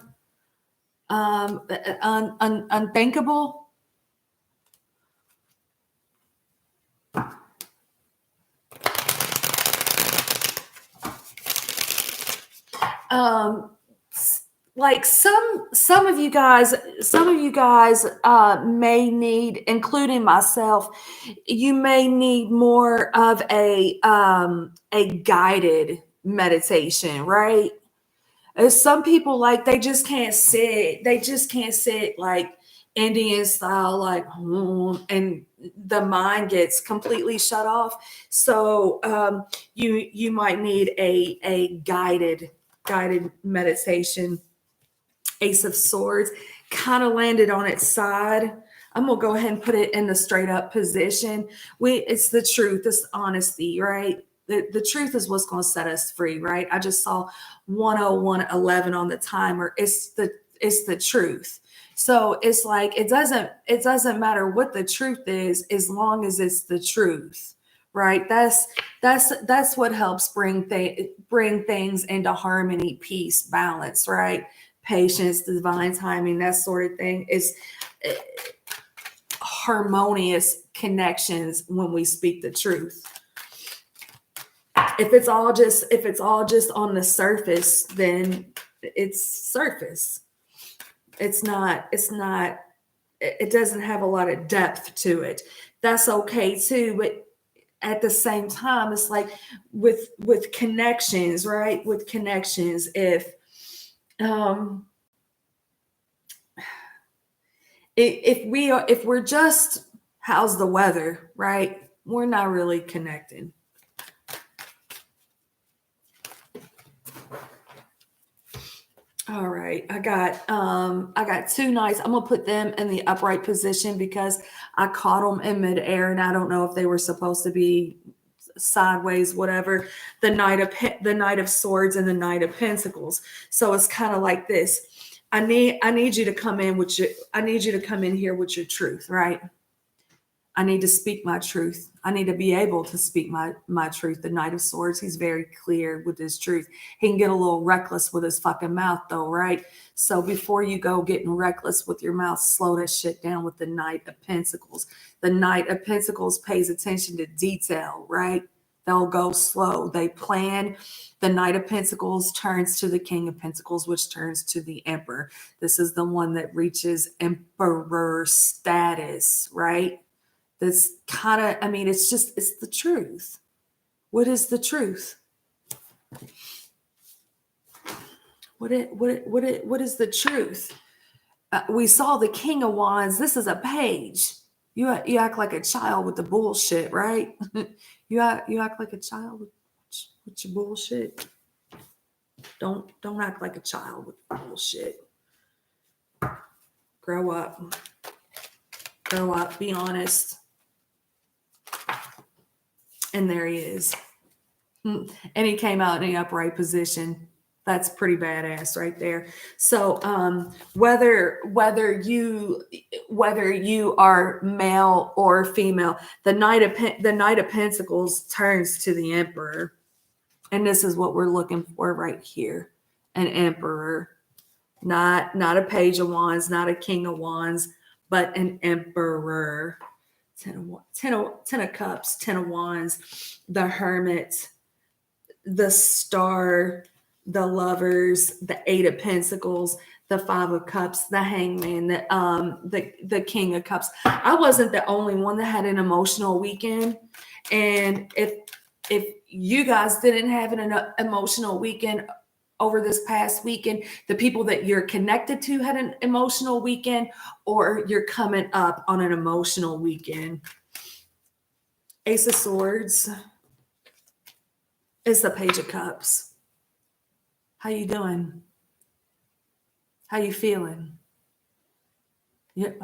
Unthinkable. like some of you guys may need, including myself, you may need more of a guided meditation, right? Some people, like, they just can't sit like Indian style, like, and the mind gets completely shut off. So you might need a guided meditation. Ace of Swords kind of landed on its side. I'm gonna go ahead and put it in the straight up position. It's the truth, it's honesty, right? The truth is what's going to set us free, right? I just saw 101:11 on the timer. It's the truth. So it's like it doesn't matter what the truth is, as long as it's the truth, right? That's what helps bring things into harmony, peace, balance, right? Patience, divine timing, that sort of thing is harmonious connections when we speak the truth. If it's all just on the surface, then it's surface. It doesn't have a lot of depth to it. That's okay too, but at the same time, it's like with connections, right? With connections, if we're just, how's the weather, right? We're not really connecting. All right, I got two knights. I'm gonna put them in the upright position because I caught them in midair, and I don't know if they were supposed to be sideways, whatever. The Knight of Swords and the Knight of Pentacles. So it's kind of like this. I need you to come in here with your truth, right? I need to speak my truth. I need to be able to speak my truth. The Knight of Swords, he's very clear with his truth. He can get a little reckless with his fucking mouth though, right? So before you go getting reckless with your mouth, slow that shit down with the Knight of Pentacles. The Knight of Pentacles pays attention to detail, right? They'll go slow. They plan. The Knight of Pentacles turns to the King of Pentacles, which turns to the Emperor. This is the one that reaches Emperor status, right? This kind of, I mean, it's the truth. What is the truth? What is the truth? We saw the King of Wands. This is a page. You act like a child with the bullshit, right? you act like a child with your bullshit. Don't act like a child with bullshit. Grow up. Be honest. And there he is. And he came out in the upright position. That's pretty badass right there. So whether you are male or female, the Knight of Pentacles turns to the Emperor. And this is what we're looking for right here. An Emperor. Not a Page of Wands, not a King of Wands, but an Emperor. 10 of Cups, 10 of Wands, the Hermit, the Star, the Lovers, the 8 of Pentacles, the 5 of Cups, the Hangman, the King of Cups. I wasn't the only one that had an emotional weekend, and if you guys didn't have an emotional weekend over this past weekend, the people that you're connected to had an emotional weekend, or you're coming up on an emotional weekend. Ace of Swords is the Page of Cups. How you doing? How you feeling? Yeah,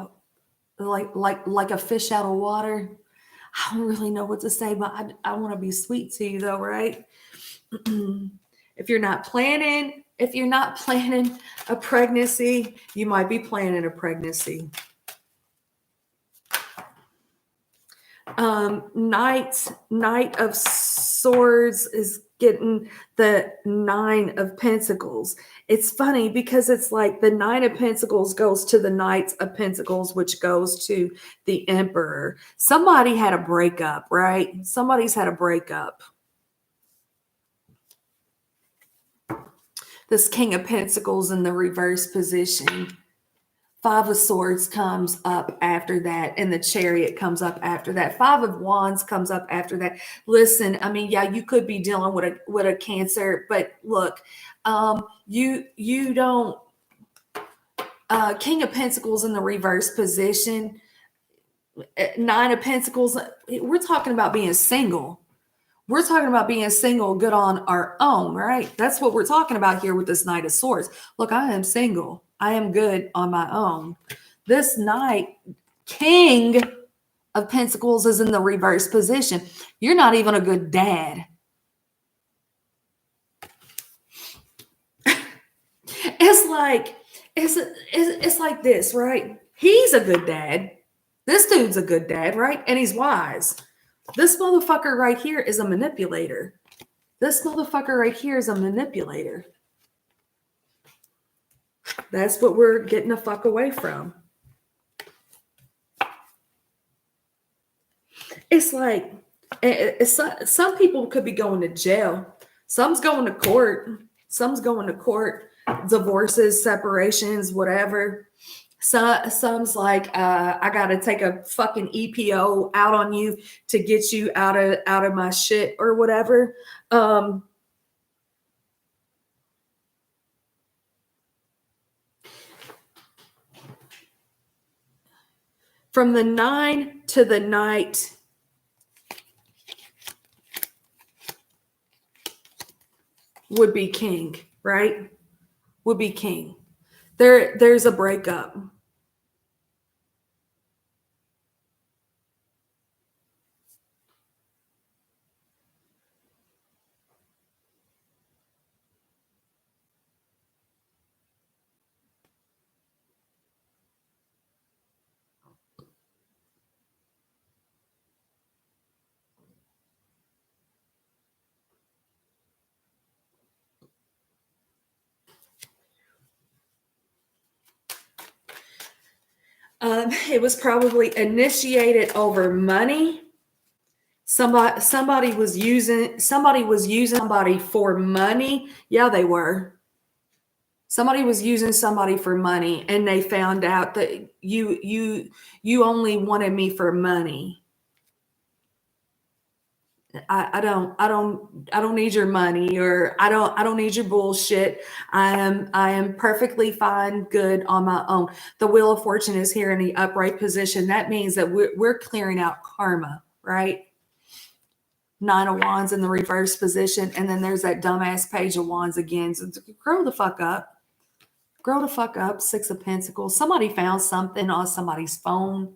like a fish out of water. I don't really know what to say, but I want to be sweet to you though, right? If you're not planning a pregnancy, you might be planning a pregnancy. Knight of Swords is getting the 9 of Pentacles. It's funny because it's like the 9 of Pentacles goes to the Knight of Pentacles, which goes to the Emperor. Somebody had a breakup, right? Somebody's had a breakup. This King of Pentacles in the reverse position. Five of Swords comes up after that, and the Chariot comes up after that. Five of Wands comes up after that. Listen, I mean, yeah, you could be dealing with a Cancer, but look, you don't. King of Pentacles in the reverse position. Nine of Pentacles. We're talking about being single. We're talking about being single, good on our own, right? That's what we're talking about here with this Knight of Swords. Look, I am single. I am good on my own. This Knight, King of Pentacles, is in the reverse position. You're not even a good dad. It's like this, right? He's a good dad. This dude's a good dad, right? And he's wise. This motherfucker right here is a manipulator. This motherfucker right here is a manipulator. That's what we're getting the fuck away from. It's like some people could be going to jail. Some's going to court. Some's going to court. Divorces, separations, whatever. Some's like, I got to take a fucking EPO out on you to get you out of my shit or whatever. From the 9 to the Knight, would be King, right? Would be King. There's a breakup. It was probably initiated over money. Somebody was using somebody for money. Yeah, they were. Somebody was using somebody for money, and they found out that you only wanted me for money. I don't need your money, or I don't need your bullshit. I am perfectly fine, good on my own. The Wheel of Fortune is here in the upright position. That means that we're clearing out karma, right? Nine of Wands in the reverse position, and then there's that dumbass Page of Wands again. So grow the fuck up. Grow the fuck up. Six of Pentacles. Somebody found something on somebody's phone.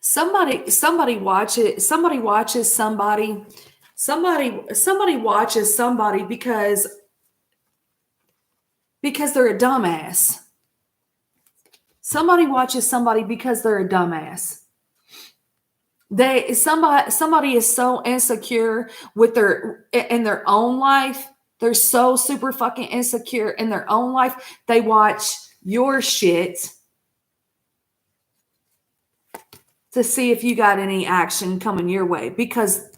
Somebody watches somebody because they're a dumbass. Somebody watches somebody because they're a dumbass. Somebody is so insecure with in their own life. They're so super fucking insecure in their own life. They watch your shit to see if you got any action coming your way, because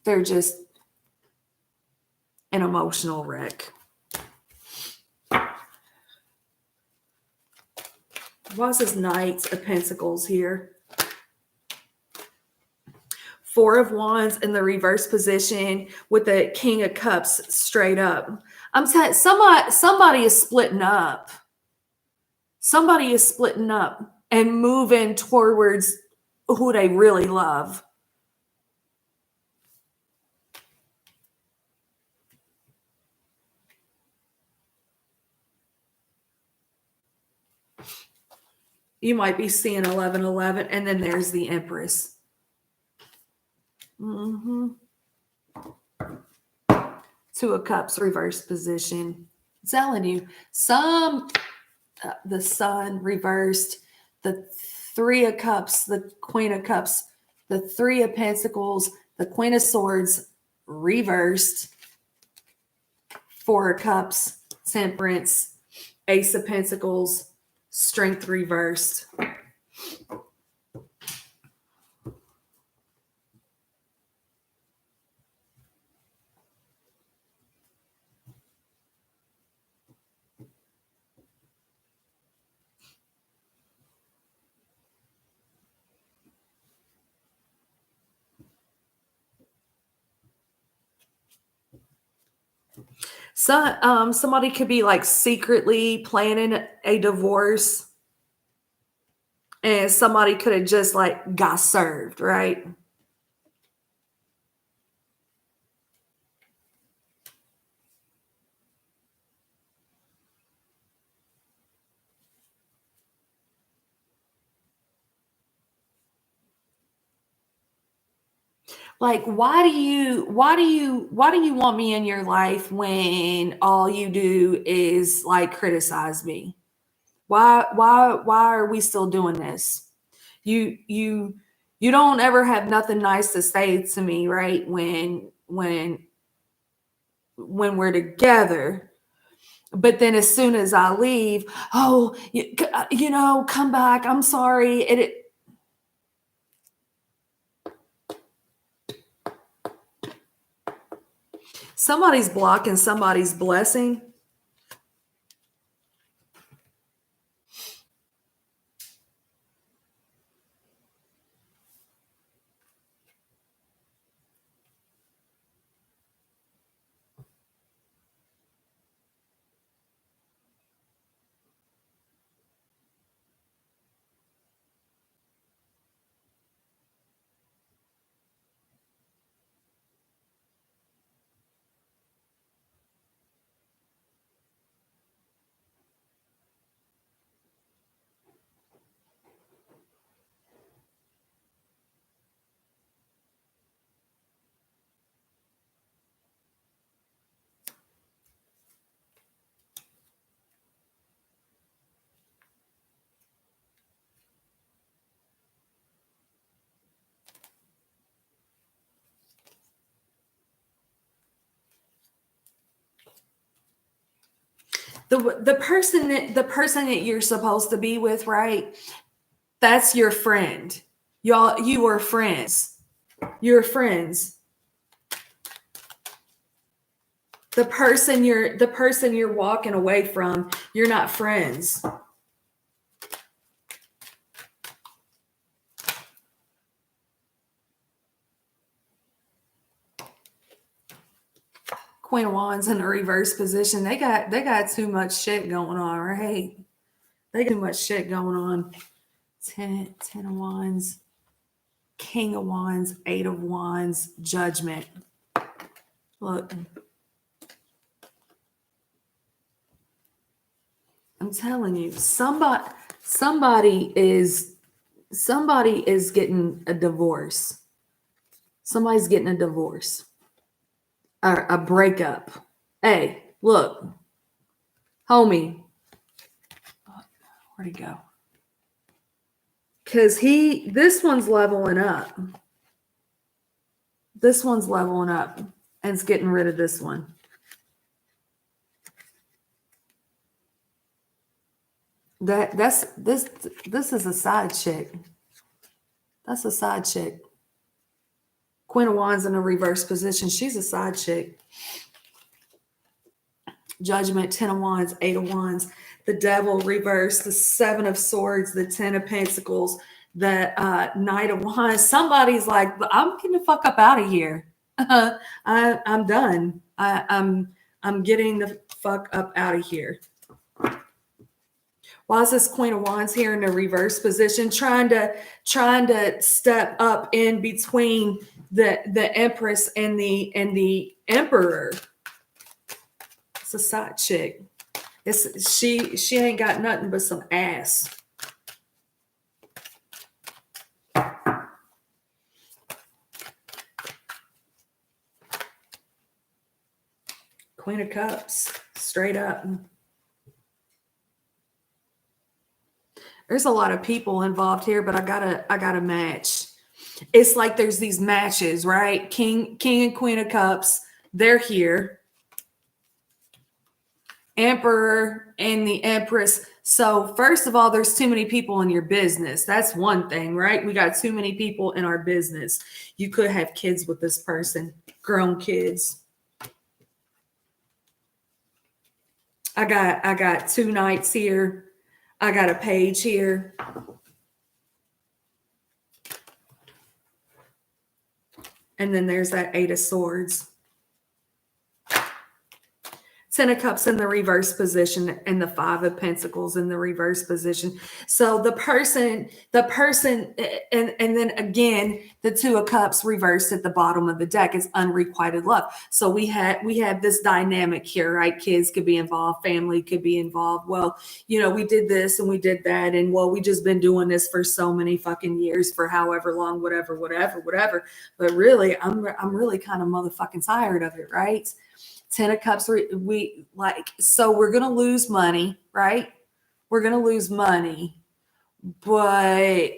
they're just an emotional wreck. What's this Knight of Pentacles here? Four of Wands in the reverse position with the King of Cups straight up. I'm saying somebody is splitting up. Somebody is splitting up and moving towards who they really love. You might be seeing 1111, and then there's the Empress. Two of Cups reverse position. I'm telling you, the Sun reversed, the Three of Cups, the Queen of Cups, the Three of Pentacles, the Queen of Swords reversed, Four of Cups, Temperance, Ace of Pentacles, Strength reversed. Somebody could be like secretly planning a divorce, and somebody could have just like got served, right? Like, why do you want me in your life when all you do is like criticize me? Why are we still doing this? You you you don't ever have nothing nice to say to me, right? When we're together. But then as soon as I leave, oh, come back. I'm sorry. Somebody's blocking somebody's blessing. The person that you're supposed to be with, right? That's your friend. You are friends. You're friends. The person you're walking away from, you're not friends. Queen of Wands in a reverse position. They got too much shit going on, right? They got too much shit going on. Ten of Wands, King of Wands, Eight of Wands, Judgment. Look, I'm telling you, somebody is getting a divorce. Somebody's getting a divorce or a breakup. Hey, look, homie, where'd he go? Because this one's leveling up. This one's leveling up and it's getting rid of this one. This is a side chick. That's a side chick. Queen of Wands in a reverse position. She's a side chick. Judgment, Ten of Wands, Eight of Wands, the Devil reverse, the Seven of Swords, the Ten of Pentacles, the Knight of Wands. Somebody's like, I'm getting the fuck up out of here. I'm done. I'm getting the fuck up out of here. Why is this Queen of Wands here in a reverse position, trying to step up in between the Empress and the Emperor? It's a side chick. She ain't got nothing but some ass. Queen of Cups, straight up. There's a lot of people involved here, but I got a match. It's like there's these matches, right? King and Queen of Cups, they're here. Emperor and the Empress. So first of all, there's too many people in your business. That's one thing, right? We got too many people in our business. You could have kids with this person, grown kids. I got two knights here. I got a page here. And then there's that Eight of Swords. Ten of Cups in the reverse position and the Five of Pentacles in the reverse position. So and then again, the Two of Cups reversed at the bottom of the deck is unrequited love. So we have this dynamic here, right? Kids could be involved, family could be involved. Well, we did this and we did that, and well, we just been doing this for so many fucking years, for however long, whatever. But really, I'm really kind of motherfucking tired of it, right? Ten of Cups, so we're going to lose money, right? We're going to lose money, but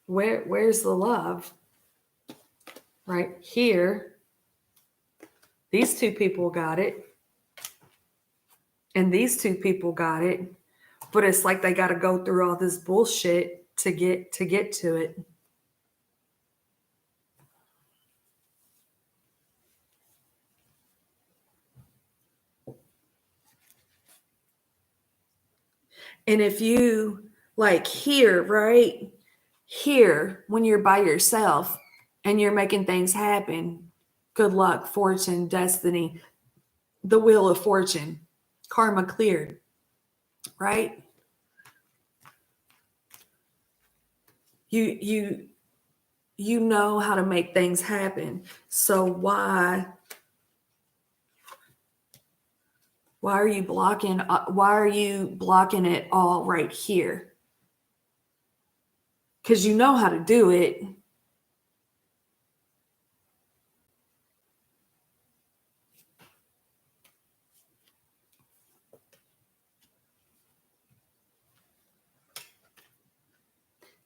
where's the love? Right here, these two people got it, and these two people got it, but it's like they got to go through all this bullshit to get to it. And if you here, right here, when you're by yourself and you're making things happen, good luck, fortune, destiny, the wheel of fortune, karma cleared, right? You know how to make things happen. So why are you blocking it all right here? Because you know how to do it.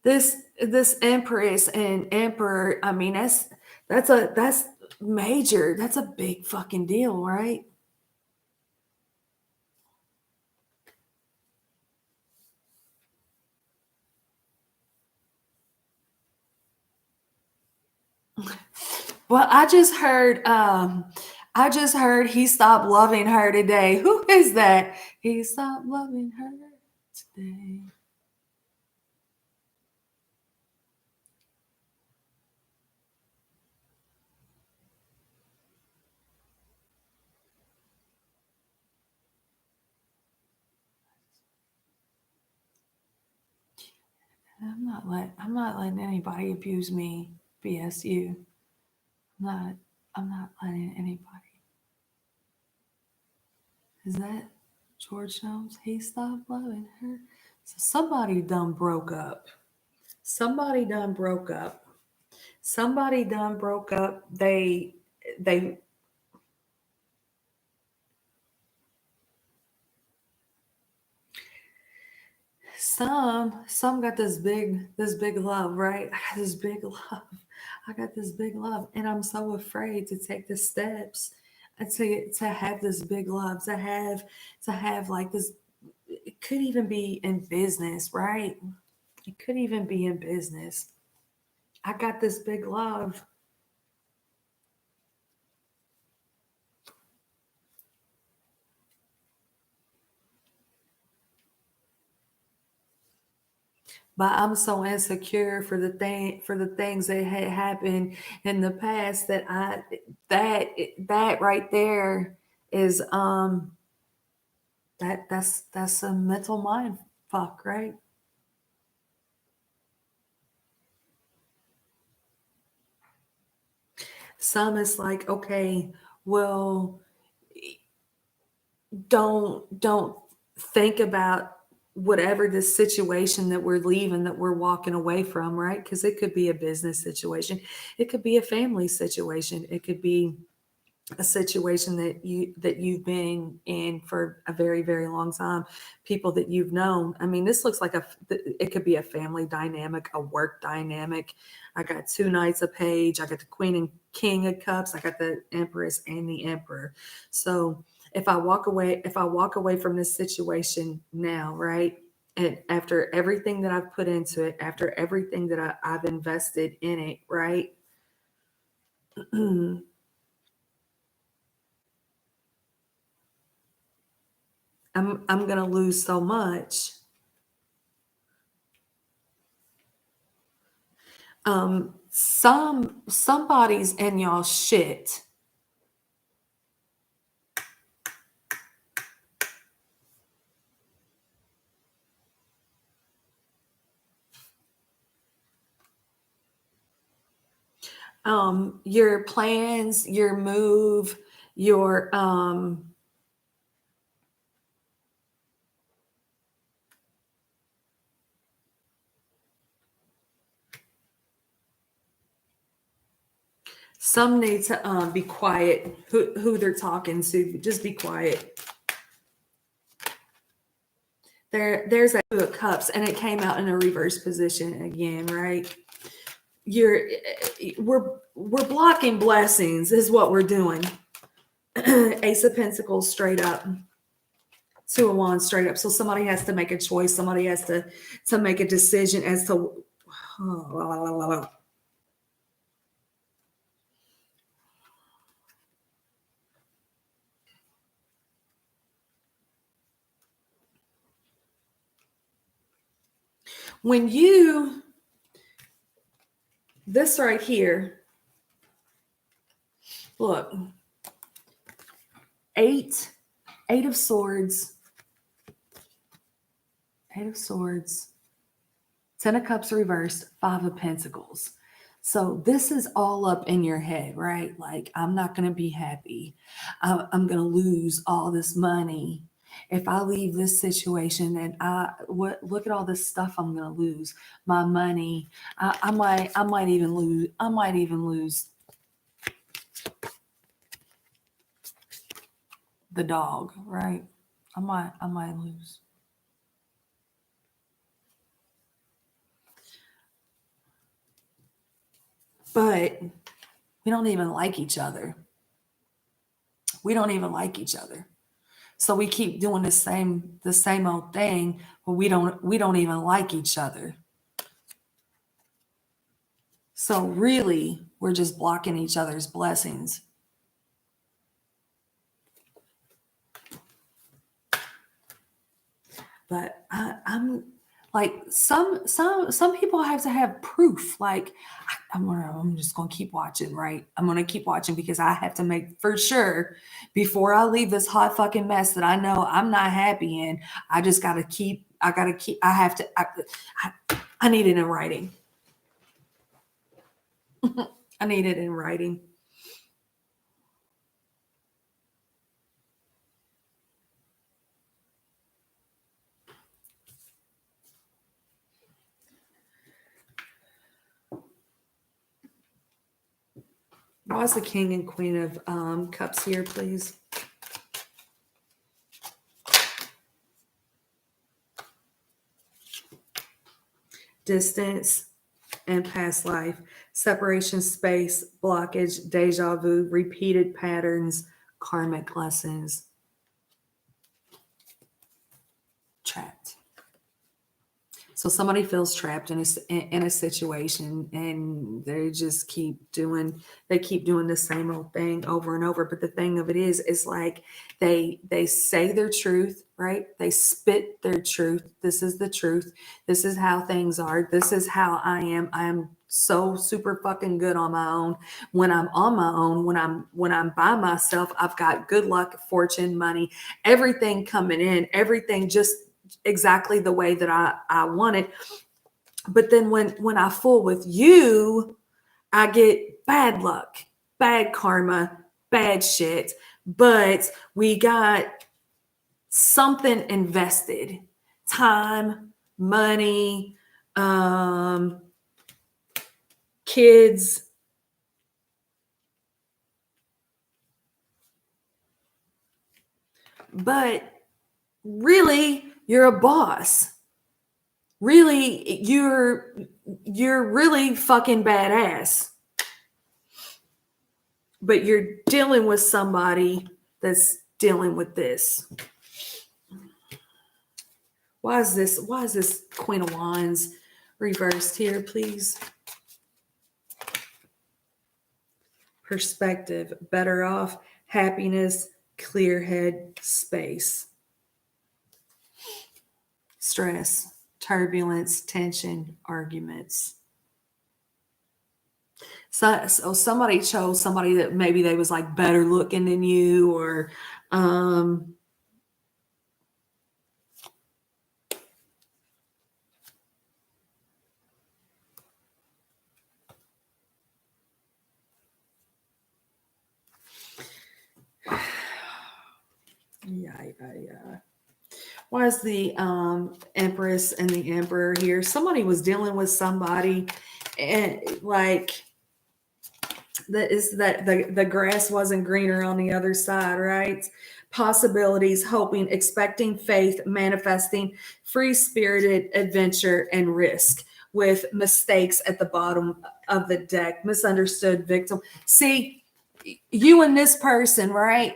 This Empress and Emperor, I mean, that's major. That's a big fucking deal, right? Well, I just heard he stopped loving her today. Who is that? He stopped loving her today. I'm not letting anybody abuse me. BSU. I'm not letting anybody. Is that George Jones? He stopped loving her. So somebody done broke up. Somebody done broke up. Somebody done broke up. They some got this big love, right? I got this big love. I got this big love, and I'm so afraid to take the steps and to have this big love, to have like this. It could even be in business, right? It could even be in business. I got this big love. But I'm so insecure for the things that had happened in the past that that right there is that's a mental mind fuck, right? Some is like, okay, well, don't think about whatever this situation that we're leaving, that we're walking away from, right? Because it could be a business situation, it could be a family situation, it could be a situation that you've been in for a very very long time, people that you've known. I mean, this looks like it could be a family dynamic, a work dynamic. I got two Knights of Page, I got the Queen and King of Cups, I got the Empress and the Emperor. So if I walk away from this situation now, right, and after everything that I've put into it, after everything that I've invested in it, right, I'm gonna lose so much. Somebody's in y'all shit. Your plans, your move, your some need to be quiet. Who they're talking to, just be quiet. There's a two of cups, and it came out in a reverse position again, right? You're we're blocking blessings, is what we're doing. Ace of Pentacles straight up. Two of Wands straight up. So somebody has to make a choice. Somebody has to make a decision as to. When you, this right here, look, eight of swords, 10 of cups reversed, 5 of pentacles. So this is all up in your head, right? Like, I'm not going to be happy. I'm going to lose all this money. If I leave this situation, and look at all this stuff I'm going to lose, my money. I might even lose the dog, right? I might lose. But we don't even like each other. We don't even like each other. So we keep doing the same old thing, but we don't even like each other. So really, we're just blocking each other's blessings. But I'm like, some people have to have proof. Like, I'm just gonna keep watching, right? I'm gonna keep watching because I have to make for sure before I leave this hot fucking mess that I know I'm not happy in. I just gotta keep. I have to. I need it in writing. I need it in writing. Why's the King and Queen of Cups here, please? Distance and past life, separation, space, blockage, deja vu, repeated patterns, karmic lessons, trapped. So somebody feels trapped in a situation, and they just keep doing the same old thing over and over. But the thing of it is like they say their truth, right? They spit their truth. This is the truth. This is how things are. This is how I am. I'm so super fucking good on my own. When I'm on my own, when I'm by myself, I've got good luck, fortune, money, everything coming in, everything just exactly the way that I want it. But then when I fool with you, I get bad luck, bad karma, bad shit. But we got something invested, time, money, kids. But really, you're a boss. Really, you're really fucking badass. But you're dealing with somebody that's dealing with this. Why is this Queen of Wands reversed here, please? Perspective, better off, happiness, clear head, space. Stress, turbulence, tension, arguments. So somebody chose somebody that maybe they was like better looking than you, or um yeah. Why is the Empress and the Emperor here? Somebody was dealing with somebody, and like that is that the grass wasn't greener on the other side, right? Possibilities, hoping, expecting, faith, manifesting, free spirited adventure and risk, with mistakes at the bottom of the deck, misunderstood victim. See, you and this person, right?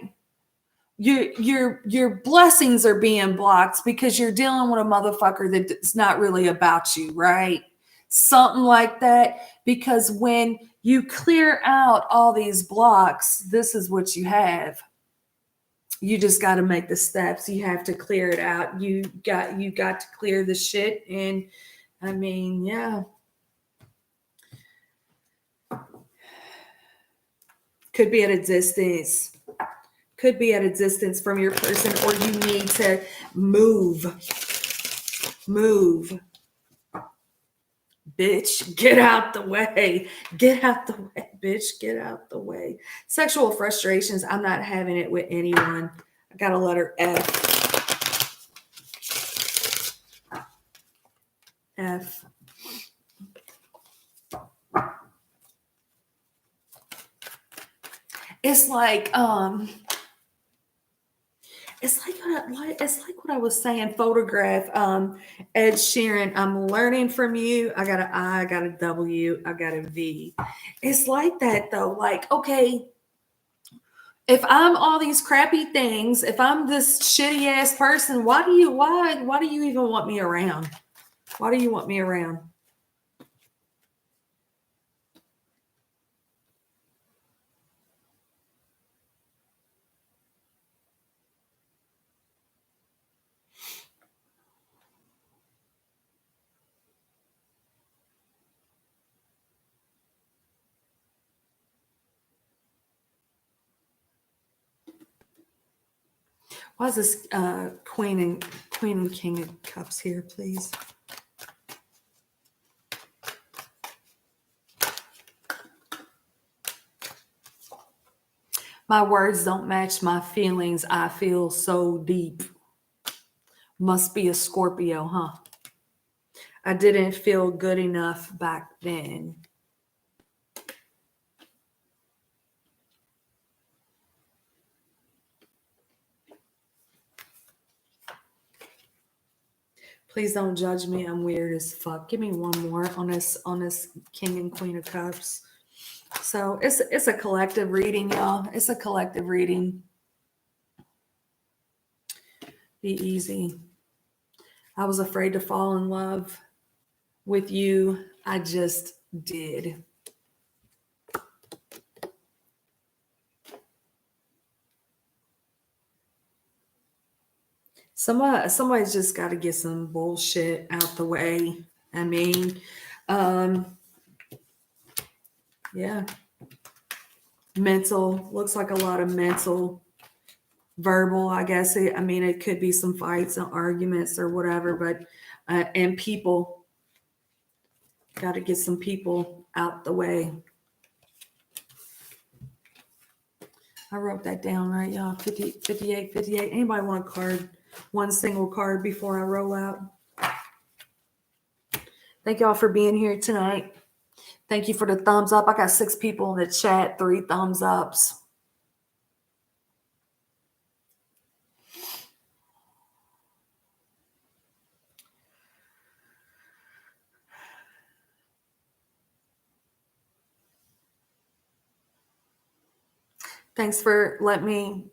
Your blessings are being blocked because you're dealing with a motherfucker that's not really about you, right? Something like that. Because when you clear out all these blocks, this is what you have. You just got to make the steps. You have to clear it out. You got to clear the shit. And I mean, yeah. Could be at a distance. Could be at a distance from your person, or you need to move. Move. Bitch, get out the way. Get out the way. Bitch, get out the way. Sexual frustrations. I'm not having it with anyone. I got a letter F. F. It's like it's like what I was saying. Photograph. Ed Sheeran. I'm learning from you. I got an I. I got a W. I got a V. It's like that though. Like, okay, if I'm all these crappy things, if I'm this shitty ass person, why do you even want me around? Why do you want me around? Why is this Queen and King of Cups here, please? My words don't match my feelings. I feel so deep. Must be a Scorpio, huh? I didn't feel good enough back then. Please don't judge me. I'm weird as fuck. Give me one more on this King and Queen of Cups. So it's a collective reading, y'all. It's a collective reading. Be easy. I was afraid to fall in love with you. I just did. Somebody's just got to get some bullshit out the way. I mean, yeah. Mental, looks like a lot of mental, verbal, I guess. I mean, it could be some fights and arguments or whatever, but, and people, got to get some people out the way. I wrote that down, right, y'all? 50, 58, 58. Anybody want a card? One single card before I roll out. Thank y'all for being here tonight. Thank you for the thumbs up. I got 6 people in the chat, 3 thumbs ups. Thanks for letting me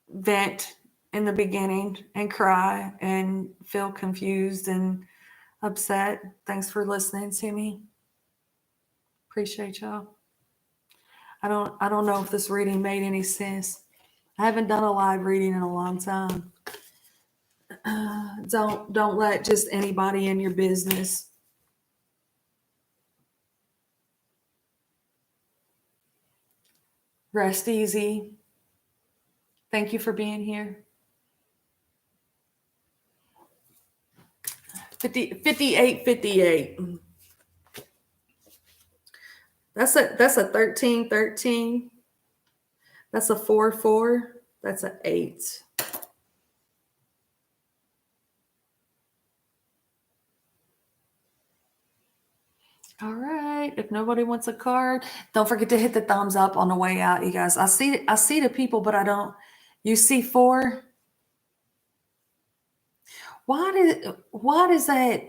vent in the beginning and cry and feel confused and upset. Thanks for listening to me. Appreciate y'all. I don't know if this reading made any sense. I haven't done a live reading in a long time. Don't let just anybody in your business. Rest easy. Thank you for being here. 58. That's a 13. That's a 4. That's an 8. All right. If nobody wants a card, don't forget to hit the thumbs up on the way out, you guys. I see the people, but I don't. You see 4? Why does that?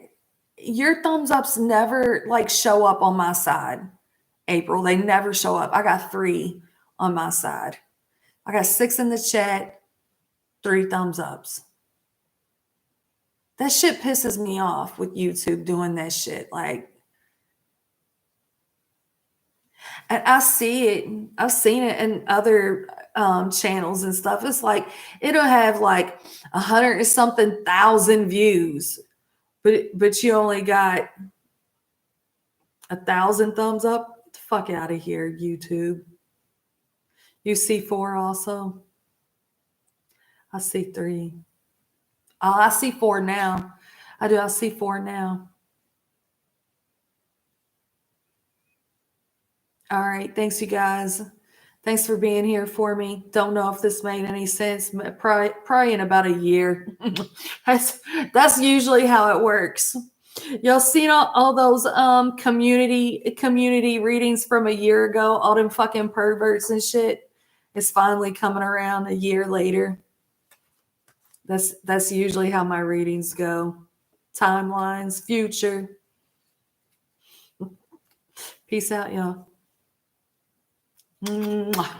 Your thumbs ups never like show up on my side, April. They never show up. I got 3 on my side. I got 6 in the chat, 3 thumbs ups. That shit pisses me off with YouTube doing that shit. Like, and I see it. I've seen it in other channels and stuff. It's like it'll have like 100 and something thousand views, but you only got 1,000 thumbs up. Get the fuck out of here, YouTube. You see 4 also. I see 3. Oh, I see 4 now. I do. I see 4 now. All right. Thanks, you guys. Thanks for being here for me. Don't know if this made any sense. Probably in about a year. that's usually how it works. Y'all seen all those community readings from a year ago? All them fucking perverts and shit. It's finally coming around a year later. That's usually how my readings go. Timelines, future. Peace out, y'all. Mwah.